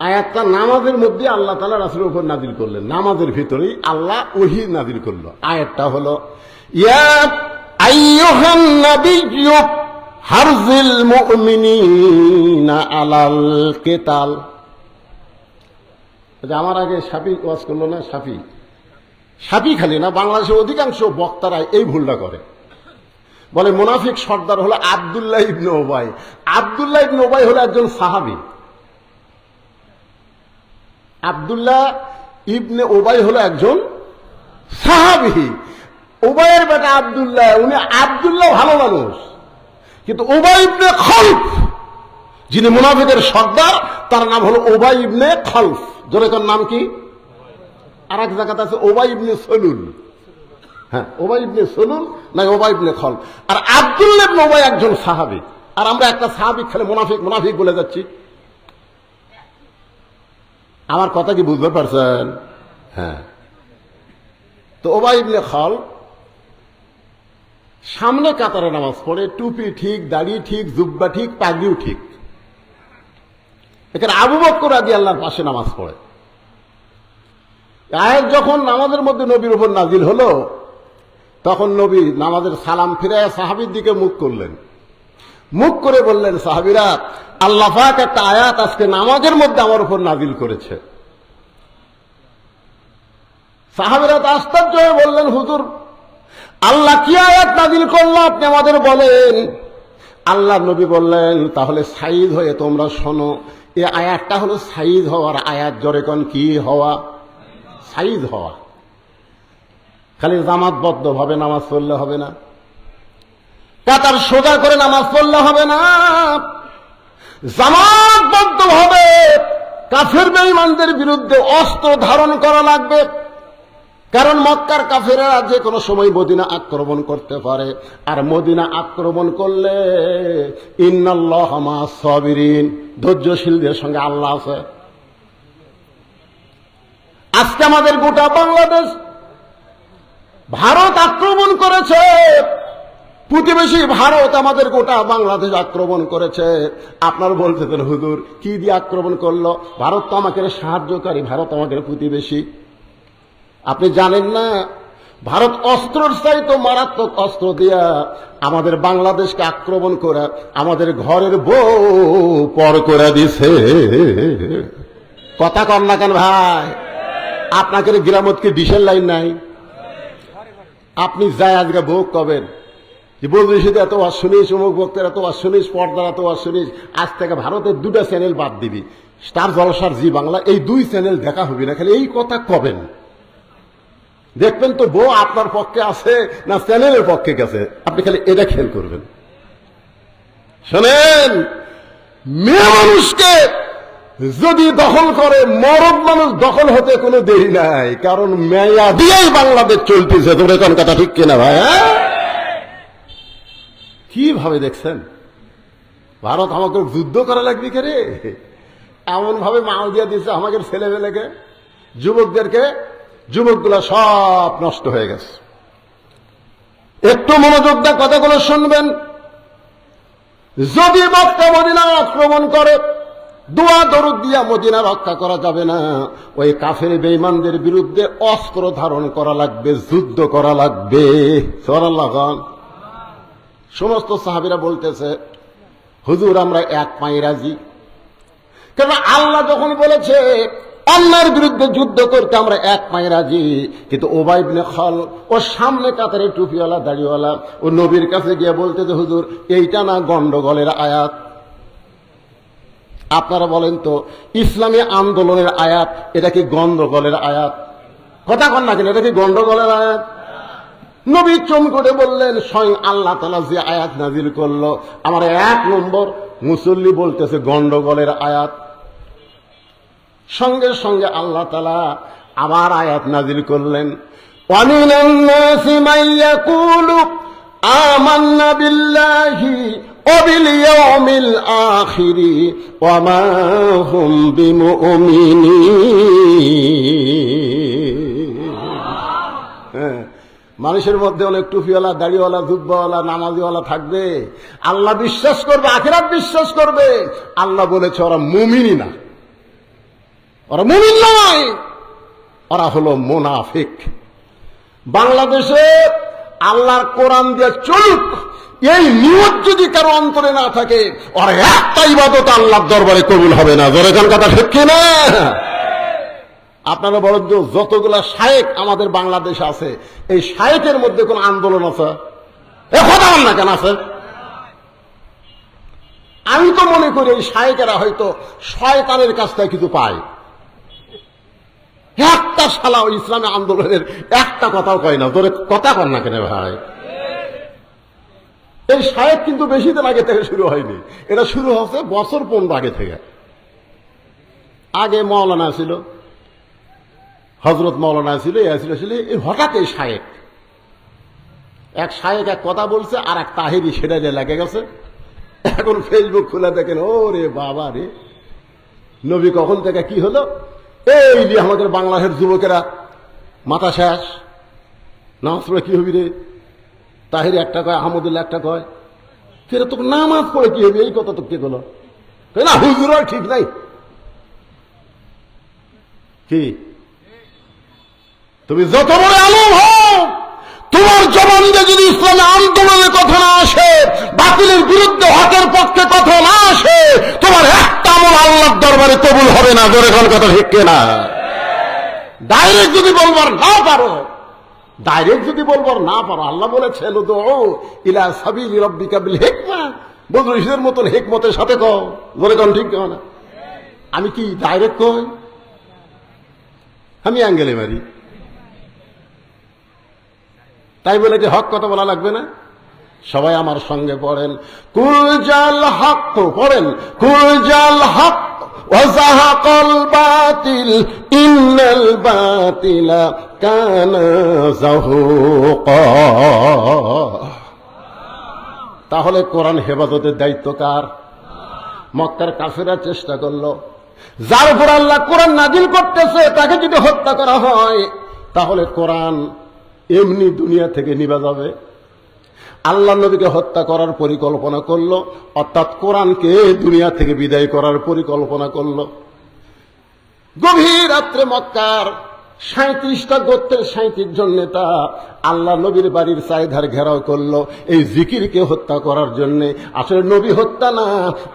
আয়াতটা নামাজের মধ্যে আল্লাহ তাআলা রাসূলের উপর নাজিল করলেন, নামাজের ভিতরেই আল্লাহ ওহী নাজিল করলো। আয়াতটা হলো ইয়া আইয়ুহান নাবিয়্যু হারজিল মুমিনিনা আলাল কিতাল। আমার আগে শাফি ওয়াজ করলো না, শাফি খালি না, বাংলাদেশের অধিকাংশ বক্তারা এই ভুলটা করে। বলে মুনাফিক সর্দার হলো আব্দুল্লাহ ইবনে উবাই। আব্দুল্লাহ ইবনে উবাই হলো একজন সাহাবী। আব্দুল্লাহ ইবনে উবাই হলো একজন সাহাবী। উবাইয়ের বেটা আব্দুল্লাহ, উনি আব্দুল্লাহ ভালো মানুষ, কিন্তু উবাই ইবনে খলফ যিনি মুনাফিকের সর্দার, তার নাম হলো উবাই ইবনে খলফ। জোরে তার নাম কি? আর এক জায়গাতে আছে উবাই ইবনে সলুল। হ্যাঁ, উবাই ইবনে সলুল না উবাই ইবনে খলফ। আর আব্দুল্লাহ ইবনে উবাই একজন সাহাবী। আর আমরা একটা সাহাবী খালি মুনাফিক মুনাফিক বলে যাচ্ছি। আমার কথা কি বুঝতে পারছেন? হ্যাঁ। তো উবাই ইবনে খলফ সামনে কাতারে নামাজ পড়ে, টুপি ঠিক, দাড়ি ঠিক, জুব্বা ঠিক, পাগড়িও ঠিক। এখানে আবু বকর রাদিয়াল্লাহু পাশে নামাজ পড়ে। আয়াত যখন নামাজের মধ্যে নবীর উপর নাজিল হলো, তখন নবী নামাজের সালাম ফিরায় সাহাবীর দিকে মুখ করলেন। মুখ করে বললেন, সাহাবীরা, আল্লাহ পাক একটা আয়াত আজকে নামাজের মধ্যে আমার উপর নাজিল করেছে। সাহাবীরা আশ্চর্য হয়ে বললেন, হুজুর, আল্লাহ কি আয়াত নাজিল করলো আপনি আমাদের বলেন। আল্লাহ নবী বললেন, তাহলে সাইদ হয়ে তোমরা শোনো। এই আয়াতটা হলো সাইদ হওয়ার আয়াত। জোরে কোন কি হওয়া? সাইদ হওয়া। খালি জামাতবদ্ধ ভাবে নামাজ পড়লে হবে না, কাতার সোজা করে নামাজ পড়লে হবে না, জামাতবদ্ধ ভাবে কাফের বেঈমানদের বিরুদ্ধে অস্ত্র ধারণ করা লাগবে। কারণ মক্কার কাফেররা যে কোনো সময় মদিনা আক্রমণ করতে পারে, আর মদিনা আক্রমণ করলে ইন্নাল্লাহা মা'আস সাবিরিন, ধৈর্যশীলদের সঙ্গে আল্লাহ আছে। আজকে আমাদের গোটা বাংলাদেশ ভারত আক্রমণ করেছে, প্রতিবেশী ভারত আমাদের গোটা বাংলাদেশ আক্রমণ করেছে। আপনার বলতেছেন, হুজুর কি দিয়ে আক্রমণ করলো? ভারত তো আমাকে সাহায্যকারী, ভারত আমাদের প্রতিবেশী। আপনি জানেন না, ভারত অস্ত্রের চাইতে মারাত্মক অস্ত্র দিয়া আমাদের বাংলাদেশকে আক্রমণ করে আমাদের ঘরের বউ পর করে দিছে। কথা কন না কেন ভাই? আপনাকে গ্রামত কি ডিশের লাইন নাই? আপনি যাই আজকে ভোগ কবেন যে বলছিস এত ওয়াজ শুনিস, অমুক ভক্তের এত ওয়াজ শুনিস, পর্দার এত ওয়াজ শুনিস, আজ থেকে ভারতের দুটা চ্যানেল বাদ দিবি, স্টার জলসার জি বাংলা, এই দুই চ্যানেল দেখা হবে না। খালি এই কথা কবেন, দেখবেন তো বউ আপনার পক্ষে আছে না চ্যানেলের পক্ষে গেছে। আপনি খালি এটা খেয়াল করবেন। শোনেন, মেয়ে মানুষকে যদি দখল করে, মরদ মানুষ দখল হতে কোনো দেরি নাই। কারণ মেয়া দিয়েই বাংলাদেশ চলতেছে। তোর এখন কথা ঠিক কিনা ভাই? কিভাবে দেখছেন? ভারত আমাকে যুদ্ধ করা লাগবে কে রে? এমন ভাবে মাল দিয়ে দিচ্ছে আমাদের ছেলেমেয়েকে, যুবকদেরকে, যুবকগুলা সব নষ্ট হয়ে গেছে। একটু মনোযোগ দিয়ে কথাগুলো শুনবেন। যদি মক্কা মদিনা আক্রমণ করে, দোয়া দরুদ দিয়া মদিনা রক্ষা করা যাবে না। ওই কাফের বেঈমানদের বিরুদ্ধে অস্ত্র ধারণ করা লাগবে, যুদ্ধ করা লাগবে। সুবহানাল্লাহ। সমস্ত সাহাবীরা বলতেছে, হুজুর আমরা এক পায়ে রাজি। কেন আল্লাহ যখন বলেছে অন্যায়ের বিরুদ্ধে যুদ্ধ করতে আমরা এক পায়ে রাজি, কিন্তু উবাই ইবনে খালদ ও সামনে কাতারে টুপিওয়ালা দাড়িওয়ালা ও নবীর কাছে গিয়ে বলতেছে, হুজুর এইটা না গন্ডগোলের আয়াত? আপনারা বলেন তো, ইসলামী আন্দোলনের আয়াত এটা কি গন্ডগোলের আয়াত? কথা কন না কেন, এটা কি গন্ডগোলের আয়াত? নবী চমকে বললেন, স্বয়ং আল্লাহ তাআলা যে আয়াত নাজিল করলো, আমার এক নম্বর মুসল্লি বলতেছে গন্ডগোলের আয়াত। সঙ্গে সঙ্গে আল্লাহ তাআলা আবার আয়াত নাজিল করলেন, ওয়ামিনান নাসি মান ইয়াকুলু আমান্না বিল্লাহি ওয়া বিল ইয়াউমিল আখিরি ওয়া মা হুম বিমুমিনিন। মানুষের মধ্যে অনেক টুপিওয়ালা, দাড়িওয়ালা, জুব্বাওয়ালা, নামাজিওয়ালা থাকবে, আল্লাহ বিশ্বাস করবে, আখিরাত বিশ্বাস করবে। আল্লাহ বলেছে ওরা মুমিনই না, ওরা মুমিন নয়, ওরা হলো মুনাফিক। বাংলাদেশে আল্লাহর কোরআন দিয়ে চলুক, এই নিয়ত যদি কারো অন্তরে না থাকে, ওর একটা ইবাদত আল্লাহর দরবারে কবুল হবে না। জোরে কোন কথা ঠিক কি না? আপনারা বলেন তো, যতগুলা শায়েখ আমাদের বাংলাদেশে আছে, এই শায়েখের মধ্যে কোন আন্দোলন আছে? এ কথা বল না কেন আছে? আমি তো মনে করি এই শায়েখেরা হয়তো শয়তানের কাছ থেকে কিছু পায়। একটা শালা ওই ইসলামী আন্দোলনের একটা কথাও কয় না। তোরে কথা কর না কেন ভাই? এই শায়েখ কিন্তু বেশি দিন আগে থেকে শুরু হয়নি, এটা শুরু হচ্ছে বছর 15 আগে থেকে। আগে মাওলানা ছিল, হযরত মাওলানা ছিল, হঠাৎ এই শায়েখ, এক শায়েখ এক কথা বলছে, আর এক তাহেরি সেটা লেগে গেছে। এখন ফেসবুক খুলে দেখেন, ওরে বাবা রে, নবী কখন থেকে কি হলো, এই যে আমাদের বাংলাদেশের যুবকেরা মাথা শেষ, নামাজ পড়ে কি হবি রে? তাহেরি একটা কয়, আহমদুল্লাহ একটা কয়, ফের তোকে নামাজ পড়ে কি হবে, এই কথা তো কে বলো না, হুজুর আর ঠিক নাই। কি তুমি যত বড় আলেম হও, তোমার জবান দিয়ে যদি ইসলামী আন্দোলনের কথা না আসে, বাতিলের বিরুদ্ধে হকের পক্ষে কথা না আসে, তোমার একটা আমল আল্লাহর দরবারে কবুল হবে না। জোরে কোন কথা ঠিক না? ডাইরেক্ট যদি বলবার না পারো, আল্লাহ বলেছেন উদউ ইলা সাবিলি রাব্বিকা বিল হিকমা, বদরুদের মতন হিকমতের সাথে কও। জোরে কোন ঠিক না? আমি কি ডাইরেক্ট কই? আমি অ্যাঙ্গেলে মারি, তাই বলে কি হক কথা বলা লাগবে না? সবাই আমার সঙ্গে পড়েন, কুল জাল হক, পড়েন, কুল জাল হক ওয়া যাহাকাল বাতিল ইন্নাল বাতিলা কানা যাহুকা। তাহলে কোরআন হেফাজতের দায়িত্ব কার? মক্কার কাফেররা চেষ্টা করলো, যার উপর আল্লাহ কোরআন নাজিল করতেছে তাকে যদি হত্যা করা হয়, তাহলে কোরআন এমনি দুনিয়া থেকে নিভে যাবে। আল্লাহ নবীকে হত্যা করার পরিকল্পনা করলো, অর্থাৎ কোরআনকে দুনিয়া থেকে বিদায় করার পরিকল্পনা করলো। গভীর রাত্রে মক্কার 37টা গোত্রের 37 জন নেতা আল্লাহ নবীর বাড়ির চারিধার ঘেরাও করলো এই জিকিরকে হত্যা করার জন্য। আসলে নবী হত্যা না,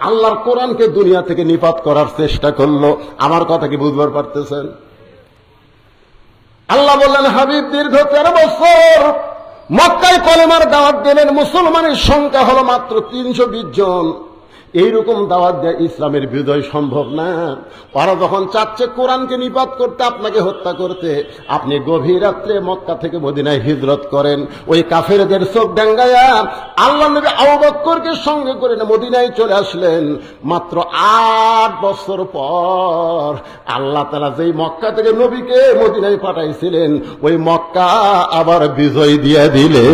আল্লাহর কোরআনকে দুনিয়া থেকে নিপাত করার চেষ্টা করলো। আমার কথা কি বুঝবার পারতেছেন? আল্লাহ বললেন, হাবিব দীর্ঘ 13 বছর মক্কায় কলেমার দাওয়াত দিলেন, মুসলমানের সংখ্যা হলো মাত্র 320 জন। এইরকম দাওয়াত দেয় ইসলামের বিজয় সম্ভব না। ওরা যখন চাচ্ছে কোরআনকে নিপাত করতে, আপনাকে হত্যা করতে, আপনি গভীর রাত্রে মক্কা থেকে মদিনায় হিজরত করেন। ওই কাফেরদের চোখ ডাঙ্গায়া আল্লাহ নবী আবু বকরকে সঙ্গে করে মদিনায় চলে আসলেন। মাত্র 8 বছর পর আল্লাহ তাআলা যেই মক্কা থেকে নবীকে মদিনায় পাঠাইছিলেন, ওই মক্কা আবার বিজয় দিয়ে দিলে।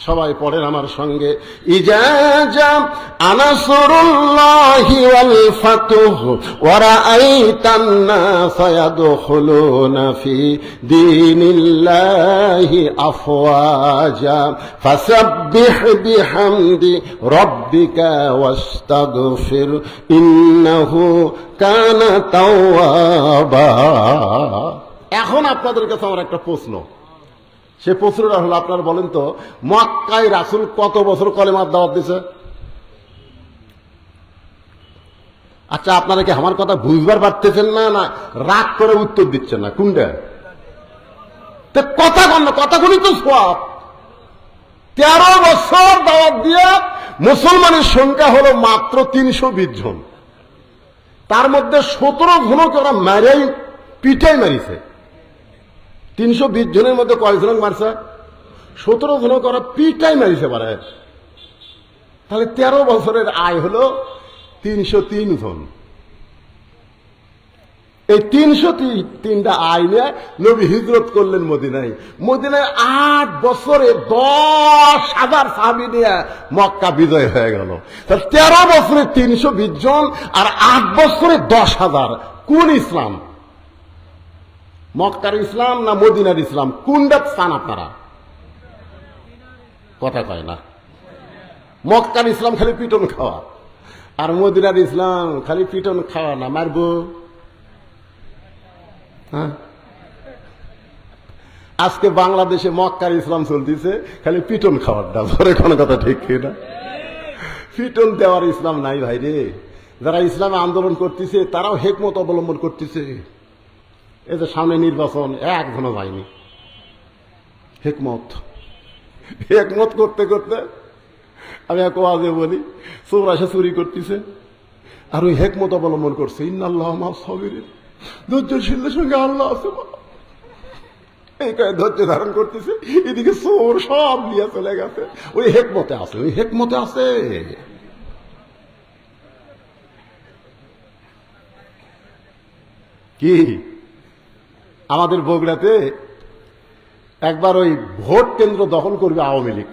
সবাই পড়েন আমার সঙ্গে, ইজা জা আনাসরুল্লাহি ওয়াল ফাতহু ওয়া রাআইতান নাসা ইয়াদখুলুনা ফি দীনিল্লাহি আফওয়াজা ফাসাব্বিহ বিহামদি রাব্বিকা ওয়াস্তাগফির ইন্নাহু কানা তাওয়াবা। এখন আপনাদের কাছে আমার একটা প্রশ্ন, সে প্রশ্নটা হলো, আপনারা বলেন তো, মক্কায় রাসূল কত বছর কলেমার দাওয়াত দিছে? আচ্ছা, আপনারা কি আমার কথা বুঝবার পারতেছেন না, না রাগ করে উত্তর দিচ্ছেন না? কোনটা কথা কন না, কথাগুলি তো সব। 13 বছর দাওয়াত দিয়ে মুসলমানের সংখ্যা হলো মাত্র 320 জন। তার মধ্যে 17 জনকে ওরা মারাই পিটাই মারিছে। 320 জনের মধ্যে কয়জন মারছে? 17 জনকে ওরা পিটাই মারিছে পারে। তাহলে 13 বছরের আয় হলো 303 জন। এই 303টা আয় নিয়ে নবী হিজরত করলেন মদিনায়। মদিনায় 8 বছরে 10,000 সাহাবী নিয়ে মক্কা বিজয় হয়ে গেল। তাহলে 13 বছরে 320 জন আর 8 বছরে 10,000। কোন ইসলাম? মক্কার ইসলাম না মদিনার ইসলাম? কোনটা চান আপনারা? কথা কয় না। মক্কার ইসলাম খালি পিটন খাওয়া, আর মদিনার ইসলাম খালি পিটন খাওয়া না, মারবো। হ্যাঁ, আজকে বাংলাদেশে মক্কার ইসলাম চলতেছে খালি পিটন খাওয়ারটা। ধরে কোনো কথা ঠিক না? পিটন দেওয়ার ইসলাম নাই ভাই রে। যারা ইসলামে আন্দোলন করতেছে তারাও হিকমত অবলম্বন করতেছে। এই যে সামনে নির্বাচন, একজনও যায়নি। হিকমত করতে করতে আমি এক ওয়াজে বলি, চোর এসে চুরি করতেছে আর ওই হিকমত অবলম্বন করছে, ইন্নাল্লাহা মা'আস সাবিরিন, ধৈর্যশীলদের সঙ্গে আল্লাহ আছে। এই কয়ে ধৈর্য ধারণ করতেছে, এদিকে চোর সব নিয়ে চলে গেছে। ওই হিকমতে আছে, ওই হিকমতে আছে। কি আমাদের বগুড়াতে একবার ওই ভোট কেন্দ্র দখল করবে আওয়ামী লীগ,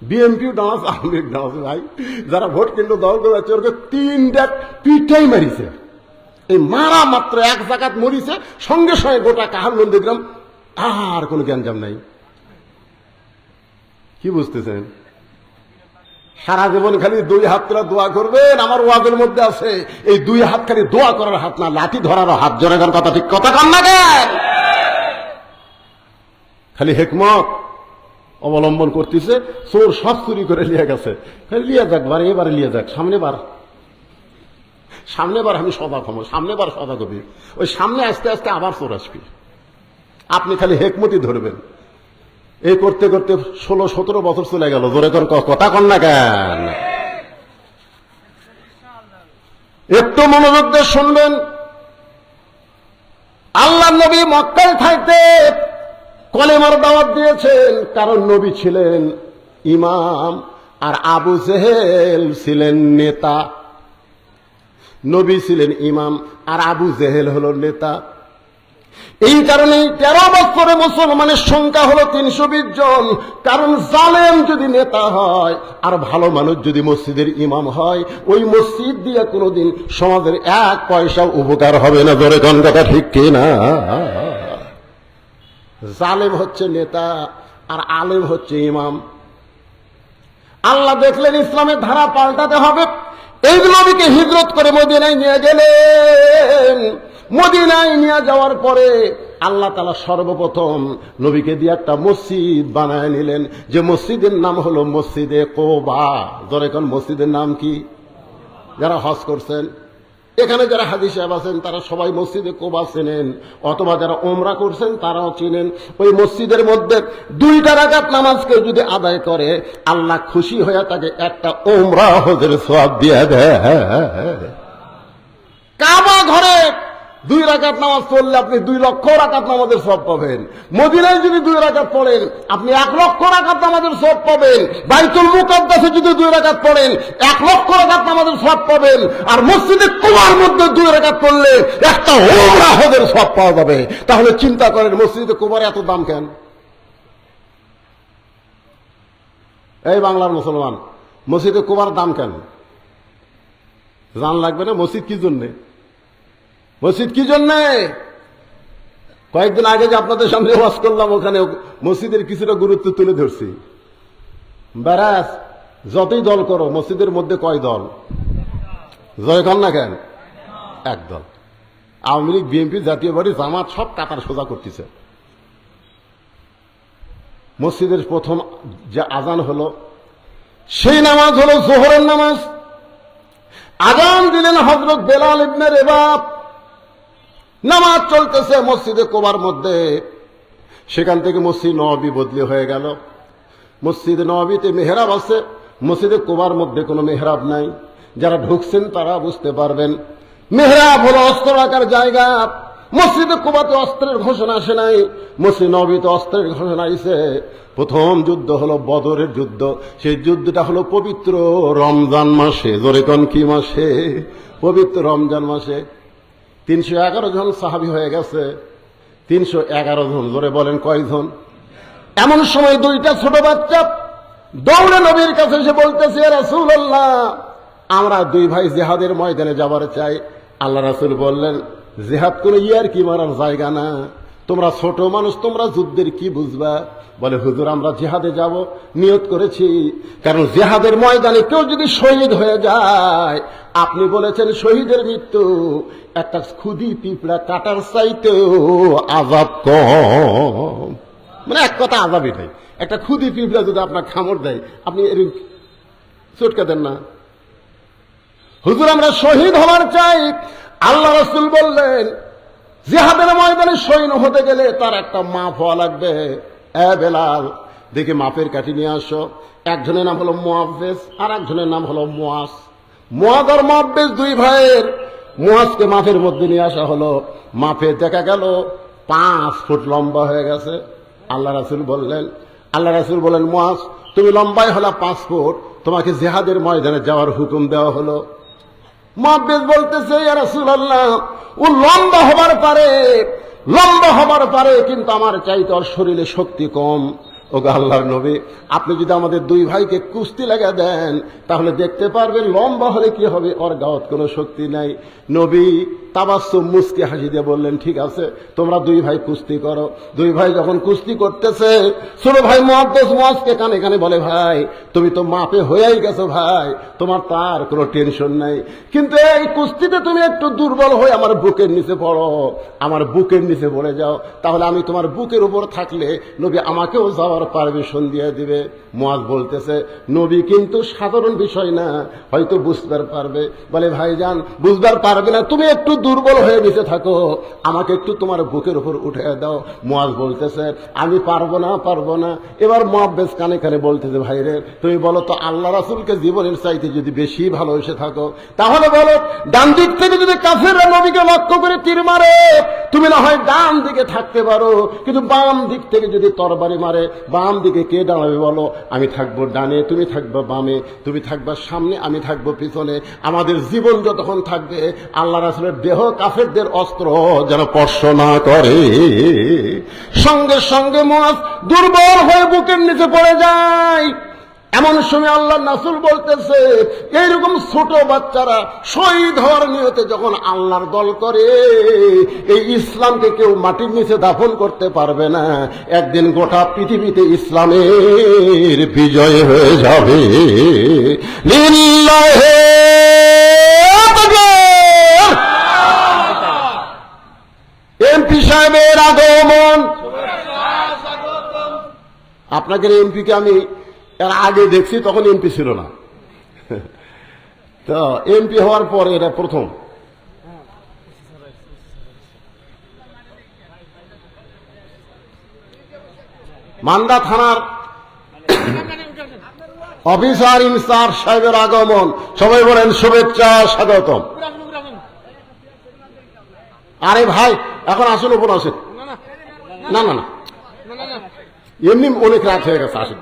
বিএনপিও ডান্স, আওয়ামী লীগ ডান্স। ভাই যারা ভোট কেন্দ্র দখল করে যাচ্ছে ওকে 3টা পিটাই মারিছে। এই মারা মাত্র 1 জায়গাত মরিছে, সঙ্গে সঙ্গে গোটা কাহারগঞ্জ দেখলাম আর কোনো গ্যাঞ্জাম নাই। কি বুঝতেছেন? সারা জীবন খালি 2 হাত করে দোয়া করবেন। আমার ওয়াজের মধ্যে আছে এই 2 হাত খালি দোয়া করার হাত না, লাঠি ধরার হাত। জনগণ কথা ঠিক কথা কন না কেন? খালি হিকমত অবলম্বন করতেছে। চোর সব চুরি করে লিয়ে গেছে, খালি লিয়ে যাক, এবারে লিয়ে যাক। সামনেবার আমি সজাগ হবো, সামনেবার সজাগ হবি। ওই সামনে আস্তে আস্তে আবার চোর আসবি। আপনি খালি হিকমতই ধরবেন। এই করতে করতে 16-17 বছর চলে গেল। জোরে করে কথা কন না কেন? একটু মনোযোগ দিয়ে শুনবেন। আল্লাহ নবী মক্কায় থাকতে কলেমার দাওয়াত দিয়েছেন, কারণ নবী ছিলেন ইমাম আর আবু জেহেল ছিলেন নেতা। নবী ছিলেন ইমাম আর আবু জেহেল হলো নেতা। এই কারণেই 13 বছরে মুসলমানের সংখ্যা হলো 320 জন। কারণ জালেম যদি নেতা হয় আর ভালো মানুষ যদি মসজিদের ইমাম হয়, ওই মসজিদ দিয়ে কোনোদিন সমাজের 1 পয়সা উপকার হবে না। জোরে কোন কথা ঠিক কিনা? জালেম হচ্ছে নেতা আর আলেম হচ্ছে ইমাম। আল্লাহ দেখলেন ইসলামের ধারা পাল্টাতে হবে, এই নবীকে হিজরত করে মদিনায় নিয়ে গেলেন। মদিনায় নিয়ে যাওয়ার পরে আল্লাহ তাআলা সর্বপ্রথম নবীকে দিয়ে একটা মসজিদ বানায় নিলেন, যে মসজিদের নাম হলো মসজিদে কোবা। ধরে কোন মসজিদের নাম কি? যারা হজ করছেন, এখানে যারা হাজী সাহেব আছেন তারা সবাই মসজিদে কোবা চেনেন, অথবা যারা ওমরা করছেন তারাও চিনেন। ওই মসজিদের মধ্যে 2 রাকাত নামাজকে যদি আদায় করে আল্লাহ খুশি হয়ে তাকে একটা ওমরা হজের সওয়াব দিয়ে দেয়। কাবা ঘরে 2 রাকাত নামাজ পড়লে আপনি 2 লক্ষ রাকাত নামাজের সওয়াব পাবেন। মদিনায় যদি 2 রাকাত পড়েন আপনি 1 লক্ষ রাকাত নামাজের সওয়াব পাবেন। বাইতুল মুকাদ্দাসে যদি 2 রাকাত পড়েন 1 লক্ষ রাকাত নামাজের সওয়াব পাবেন। আর মসজিদে কুবার মধ্যে 2 রাকাত পড়লে একটা ওমরা হজের সওয়াব পাওয়া যাবে। তাহলে চিন্তা করেন মসজিদে কুবার এত দাম কেন? এই বাংলার মুসলমান, মসজিদে কুবার দাম কেন জান লাগবে না? মসজিদ কি জন্যে? মসজিদ কি জন্যে? কয়েকদিন আগে যে আপনাদের সামনে ওয়াজ করলাম, ওখানে মসজিদের কিছুটা গুরুত্ব তুলে ধরছি। ব্যারাস যতই দল করো, মসজিদের মধ্যে কয় দল? জয় কর না কেন? এক দল। আওয়ামী লীগ, বিএনপি, জাতীয় পার্টি, জামাত সব কাতার সোজা করতেছে। মসজিদের প্রথম যে আজান হলো, সেই নামাজ হলো জোহরের নামাজ। আজান দিলেন হযরত বেলাল ইবনে রেবাব। নামাজ চলতেছে মসজিদে কোবার মধ্যে। সেখান থেকে মসজিদ নববী বদলি হয়ে গেল। মসজিদ নববীতে মেহরাব আছে, মসজিদে কোবার মধ্যে কোনো মেহরাব নাই। যারা ঢুকছেন তারা বুঝতে পারবেন। মেহরাব হলো অস্ত্র রাখার জায়গা। মসজিদে কোবাতে অস্ত্রের ঘোষণা আসে নাই, মসজিদ নববীতে অস্ত্রের ঘোষণা আইছে। প্রথম যুদ্ধ হলো বদরের যুদ্ধ। সেই যুদ্ধটা হলো পবিত্র রমজান মাসে। জোরে কোন কি মাসে? পবিত্র রমজান মাসে। 311 জন সাহাবী হয়ে গেছে। 311 জন। জোরে বলেন কয়জন? এমন সময় দুইটা ছোট বাচ্চা দৌড়ে নবীর কাছে এসে বলতেছে, ইয়া রাসূলুল্লাহ, আমরা দুই ভাই জিহাদের ময়দানে যাবার চাই। আল্লাহ রাসূল বললেন, জিহাদ কোন ইয়ার কি মারার জায়গা না, তোমরা ছোট মানুষ, তোমরা যুদ্ধের কি বুঝবা? বলে, হুজুর আমরা জিহাদে যাব, নিয়ত করেছি। কারণ জিহাদের ময়দানে কেউ যদি শহীদ হয়ে যায়, আপনি বলেছেন শহীদের মৃত্যু একটা খুদি পিঁপড়া কাটার চাইতেও আযাব কম। মানে এক কথা আযাবই নাই। একটা খুদি পিঁপড়া যদি আপনার কামড় দেয়, আপনি চটকে দেন না? হুজুর আমরা শহীদ হওয়ার চাই। আল্লাহ রাসূল বললেন, জিহাদের ময়দানে শহীদ হতে গেলে তার একটা মাপ হওয়া লাগবে। এ বেলাল, দেখে মাপের কাঠি নিয়ে আসো। একজনের নাম হলো মুআফেজ, আর একজনের নাম হলো মুয়াজ। মুয়াজ আর মুআফেজ দুই ভাইয়ের। মুয়াজকে মাপের মধ্যে নিয়ে আসা হলো। মাপে দেখা গেল 5 ফুট লম্বা হয়ে গেছে। আল্লাহ রাসূল বললেন, মুয়াজ তুমি লম্বাই হলো 5 ফুট, তোমাকে জিহাদের ময়দানে যাওয়ার হুকুম দেওয়া হলো। মুআফেজ বলতেছে, ইয়া রাসূলুল্লাহ, ও লম্বা হবার পারে, কিন্তু আমার চাইতে ওর শরীরে শক্তি কম। ওগো আল্লাহর নবী, আপনি যদি আমাদের দুই ভাইকে কুস্তি লাগা দেন, তাহলে দেখতে পারবেন লম্বা হলে কি হবে, ওর গাওয়াত কোনো শক্তি নাই। নবী তাবাসসুম মুস্কি হাসি দিয়ে বললেন, ঠিক আছে, তোমরা দুই ভাই কুস্তি করো। দুই ভাই যখন কুস্তি করতেছে, ছোট ভাই মুআজকে কানে কানে বলে, ভাই তুমি তো মাপে হয়েই গেছো ভাই, তোমার তার কোনো টেনশন নাই, কিন্তু এই কুস্তিতে তুমি একটু দুর্বল হয়ে আমার বুকের নিচে পড়ো, আমার বুকের নিচে পড়ে যাও, তাহলে আমি তোমার বুকের উপর থাকলে নবী আমাকেও যাওয়ার পারমিশন দিয়ে দিবে। মুআজ বলতেছে, নবী কিন্তু সাধারণ বিষয় না, হয়তো বুঝবার পারবে। বলে, ভাইজান বুঝবার পারবে না, তুমি একটু দুর্বল হয়ে নিচে থাকো, আমাকে একটু তোমার বুকের উপর উঠে দাও। মুআজ বলতেছে, আমি পারবো না। এবার মুআফেজ কানে কানে বলতেছে, ভাই রে, তুমি বলো তো, আল্লাহ রাসূলকে জীবনের চাইতে যদি বেশি ভালোবেসে থাকো, তাহলে বলো, ডান দিক থেকে যদি কাফেররা নবীকে লক্ষ্য করে তীর মারে, তুমি না হয় ডান দিকে থাকতে পারো, কিন্তু বাম দিক থেকে যদি তরবারি মারে, বাম দিকে কে দাঁড়াবে বলো? আমি থাকবো ডানে, তুমি থাকবা বামে, তুমি থাকবা সামনে, আমি থাকবো পিছনে। আমাদের জীবন যতক্ষণ থাকবে, আল্লাহ রাসূলের দেহ কাফেরদের অস্ত্র যেন স্পর্শ না করে। সঙ্গে সঙ্গে মুআজ দুর্বল হয়ে বুকের নিচে পড়ে যায়। এমন সময় আল্লাহ রাসূল বলতেছে, এইরকম ছোট বাচ্চারা শহীদ হওয়ার নিয়তে যখন আল্লাহর দল করে, এই ইসলামকে কেউ মাটির নিচে দাফন করতে পারবে না। একদিন গোটা পৃথিবীতে ইসলামের বিজয় হয়ে যাবে। লিল্লাহি তাকবীর। এমপি সাহেবের আগমন। আপনাকে এমপিকে আমি এর আগে দেখছি, তখন এমপি ছিল না, তো এমপি হওয়ার পরে এটা প্রথম। মান্দা থানার অফিসার ইনচার্জ সাহেবের আগমন। সবাই বলেন শুভেচ্ছা, স্বাগতম। আরে ভাই, এখন আসুন, উপর আসেন। না, এমনি অনেক রাত হয়ে গেছে, আসেন।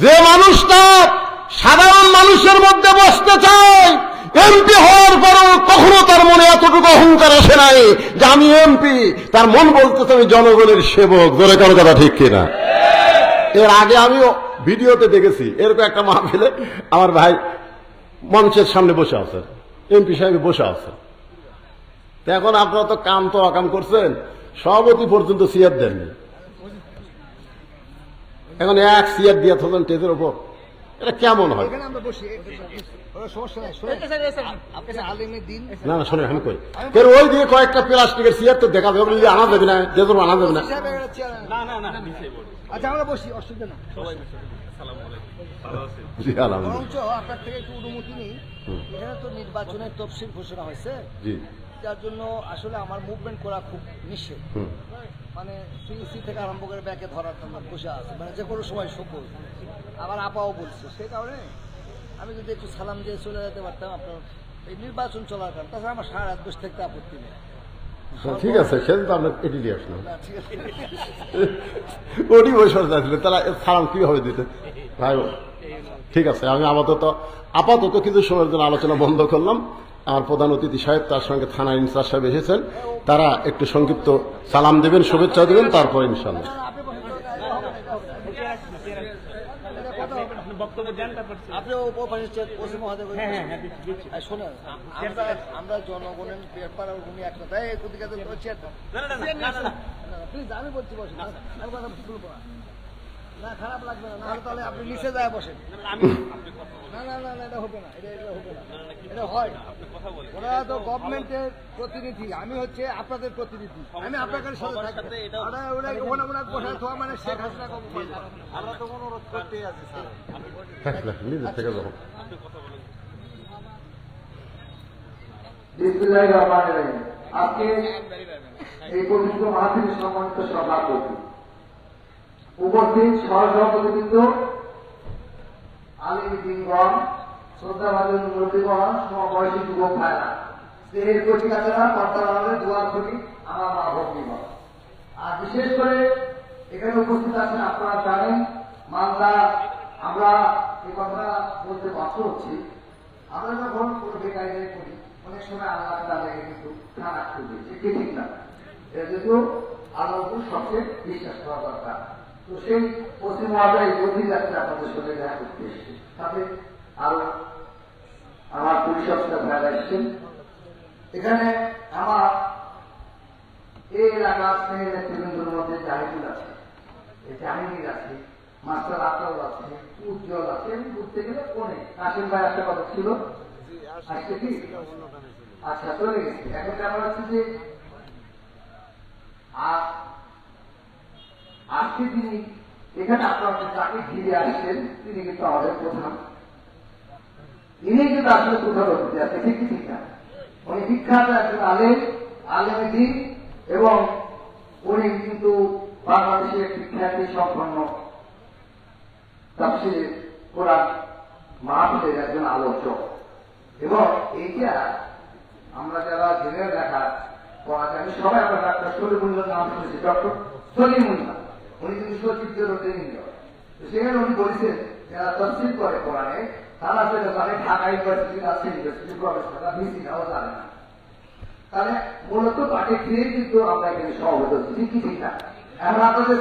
যে মানুষটা সাধারণ মানুষের মধ্যে বসতে চায়, এমপি হওয়ার পরও কখনো তার মনে এতটুকু অহংকার আসে নাই যে আমি এমপি। তার মন বলতেছে আমি জনগণের সেবক। জোরে কারো কথা ঠিক কিনা? এর আগে আমিও ভিডিওতে দেখেছি, এরকম একটা মাহফিলে আমার ভাই মঞ্চের সামনে বসে আছেন, এমপি সাহেব বসে আছেন। তো এখন আপনারা তো কাম তো অকাম করছেন, সভাপতি পর্যন্ত চেয়ার দেননি, এখন এক চেয়ার দিয়ে থাকেন স্টেজের ওপর। এটা কেমন হয়? না না শোনেন, আমি কই কেন ওই দিয়ে কয়েকটা প্লাস্টিকের চেয়ার তো দেখা যাবে, আনা যাবে না, যেহেতু আনা যাবে না। আচ্ছা আমরা বসি, অসুবিধা না। জি আলহামদুলিল্লাহ। বরঞ্চ আপনার থেকে একটু অনুমতি নিই। এখানে তো নির্বাচনের তফসিল ঘোষণা হয়েছে, জি যার জন্য আসলে আমার মুভমেন্ট করা খুব নিষেধ। মানে সিইসি থেকে আরম্ভ করে ব্যাকে ধরার জন্য বসে আছে, মানে যে কোনো সময় সকল। আবার আপাও বলছে, সেই কারণে আমি যদি একটু সালাম দিয়ে চলে যেতে পারতাম আপনার এই নির্বাচন চলার কারণ। তাছাড়া আমার সারা রাত বসে থাকতে আপত্তি নেই। ঠিক আছে, সেদিন তো আপনার এটি দিয়ে আসলাম, না, ঠিক আছে। ওটি বসে যাচ্ছিল, তারা সালাম কিভাবে দিতে ভাই? ঠিক আছে, আমি আপাতত কিছু সময়ের জন্য আলোচনা বন্ধ করলাম। আমার প্রধান অতিথি সাহেব, তার সঙ্গে থানা ইনচার্জ সাহেব এসেছেন, তারা একটু সংক্ষিপ্ত সালাম দেবেন, শুভেচ্ছা দেবেন, তারপর ইনশাল্লাহ। আমরা জনগণের ব্যাপার উনি একটা দেয়, আমি বলছি বসেন, আমি কথা বলবো না, খারাপ লাগবে না, নাহলে তাহলে আপনি নিচে যায় বসেন। না না না না, এটা হবে না, এটা হবে না, এটা হয়। ওরা তো গভর্নমেন্টের প্রতিনিধি, আমি হচ্ছে আপনাদের প্রতিনিধি, আমি আপনাদের সাথে থাকবো। ওনার বসায় থাকা মানে শেখ হাসিনা আমরা তো অনুরোধ করতেই আছি স্যার। নিজের থেকে যাবো। বিসমিল্লাহির রহমানির রহিম। আজকে এই পবিত্র মাহফিলের সম্মানিত সভাপতি, উপস্থিত সহসভাপতিবৃন্দ, আলিম দিনগণ, শ্রদ্ধাভাজন মুরব্বীগণ, সমবয়সী যুবক ভাইরা, স্নেহের কোটি কাছেরা, কর্তারা, দোয়ার কোটি আমার মা ভগ্নীগণ। আর বিশেষ করে এখানে উপস্থিত আছেন, আপনারা জানেন মালদা, আমরা এই কথা বলতে বাধ্য হচ্ছি, আমরা যখন কোনো বেকায়দায় করি অনেক সময় আল্লাহ তাআলা কিন্তু খারাপ করবে, ঠিক না? এটা যেহেতু আল্লাহর উপর সবচেয়ে বিশ্বাস করা দরকার। তো সেই পশ্চিম মহাজায় গভীর রাত্রে আপনাদের সঙ্গে দেখা করতে এসেছি, সাথে আরো আমার পুলিশ অফিসার ভাইরা এসেছেন। এখানে আমার এই এলাকার স্নেহের নেতৃবৃন্দের মধ্যে জাহিদুল আছে, জাহিদুল আছে, মাস্টার আফরাল আছে, উজ্জ্বল আছে, আমি ঘুরতে গেলে অনেক। কাশিম ভাই একটা কথা ছিল, আজকে কি আচ্ছা চলে গেছে। এখন ব্যাপার হচ্ছে যে আজকে যিনি এখানে আপনারা যাকে ঘিরে আসছেন তিনি কিন্তু আমাদের প্রধান, ইনি কিন্তু আসলে প্রধান অতিথি আছে, ঠিক না? উনি বিখ্যাত একজন আলেমে দ্বীন এবং উনি কিন্তু বাংলাদেশের বিখ্যাতি সম্পন্ন তাফসীর কোরআন মাহফিলের একজন আলোচক। এবং এইটা আমরা যারা জেনে রাখা পড়া জানি সবাই, আমরা ডাক্তার সলিমুল্লাহ নাম শুনেছি, ডক্টর সলিমুল্লাহ, উনি কিন্তু সচিবদের ইঞ্জিনিয়ার। সেখানে উনি বলেছেন যারা তাফসীর করে কোরআনে তারা সেটা জানে ঢাকা ইউনিভার্সিটি, রাজশাহী ইউনিভার্সিটি প্রফেসররা ভিসিটাও জানে না। তাহলে মূলত তাকে খেয়ে কিন্তু আমরা এখানে সভাপতি হচ্ছি, ঠিক না? এখন আপনাদের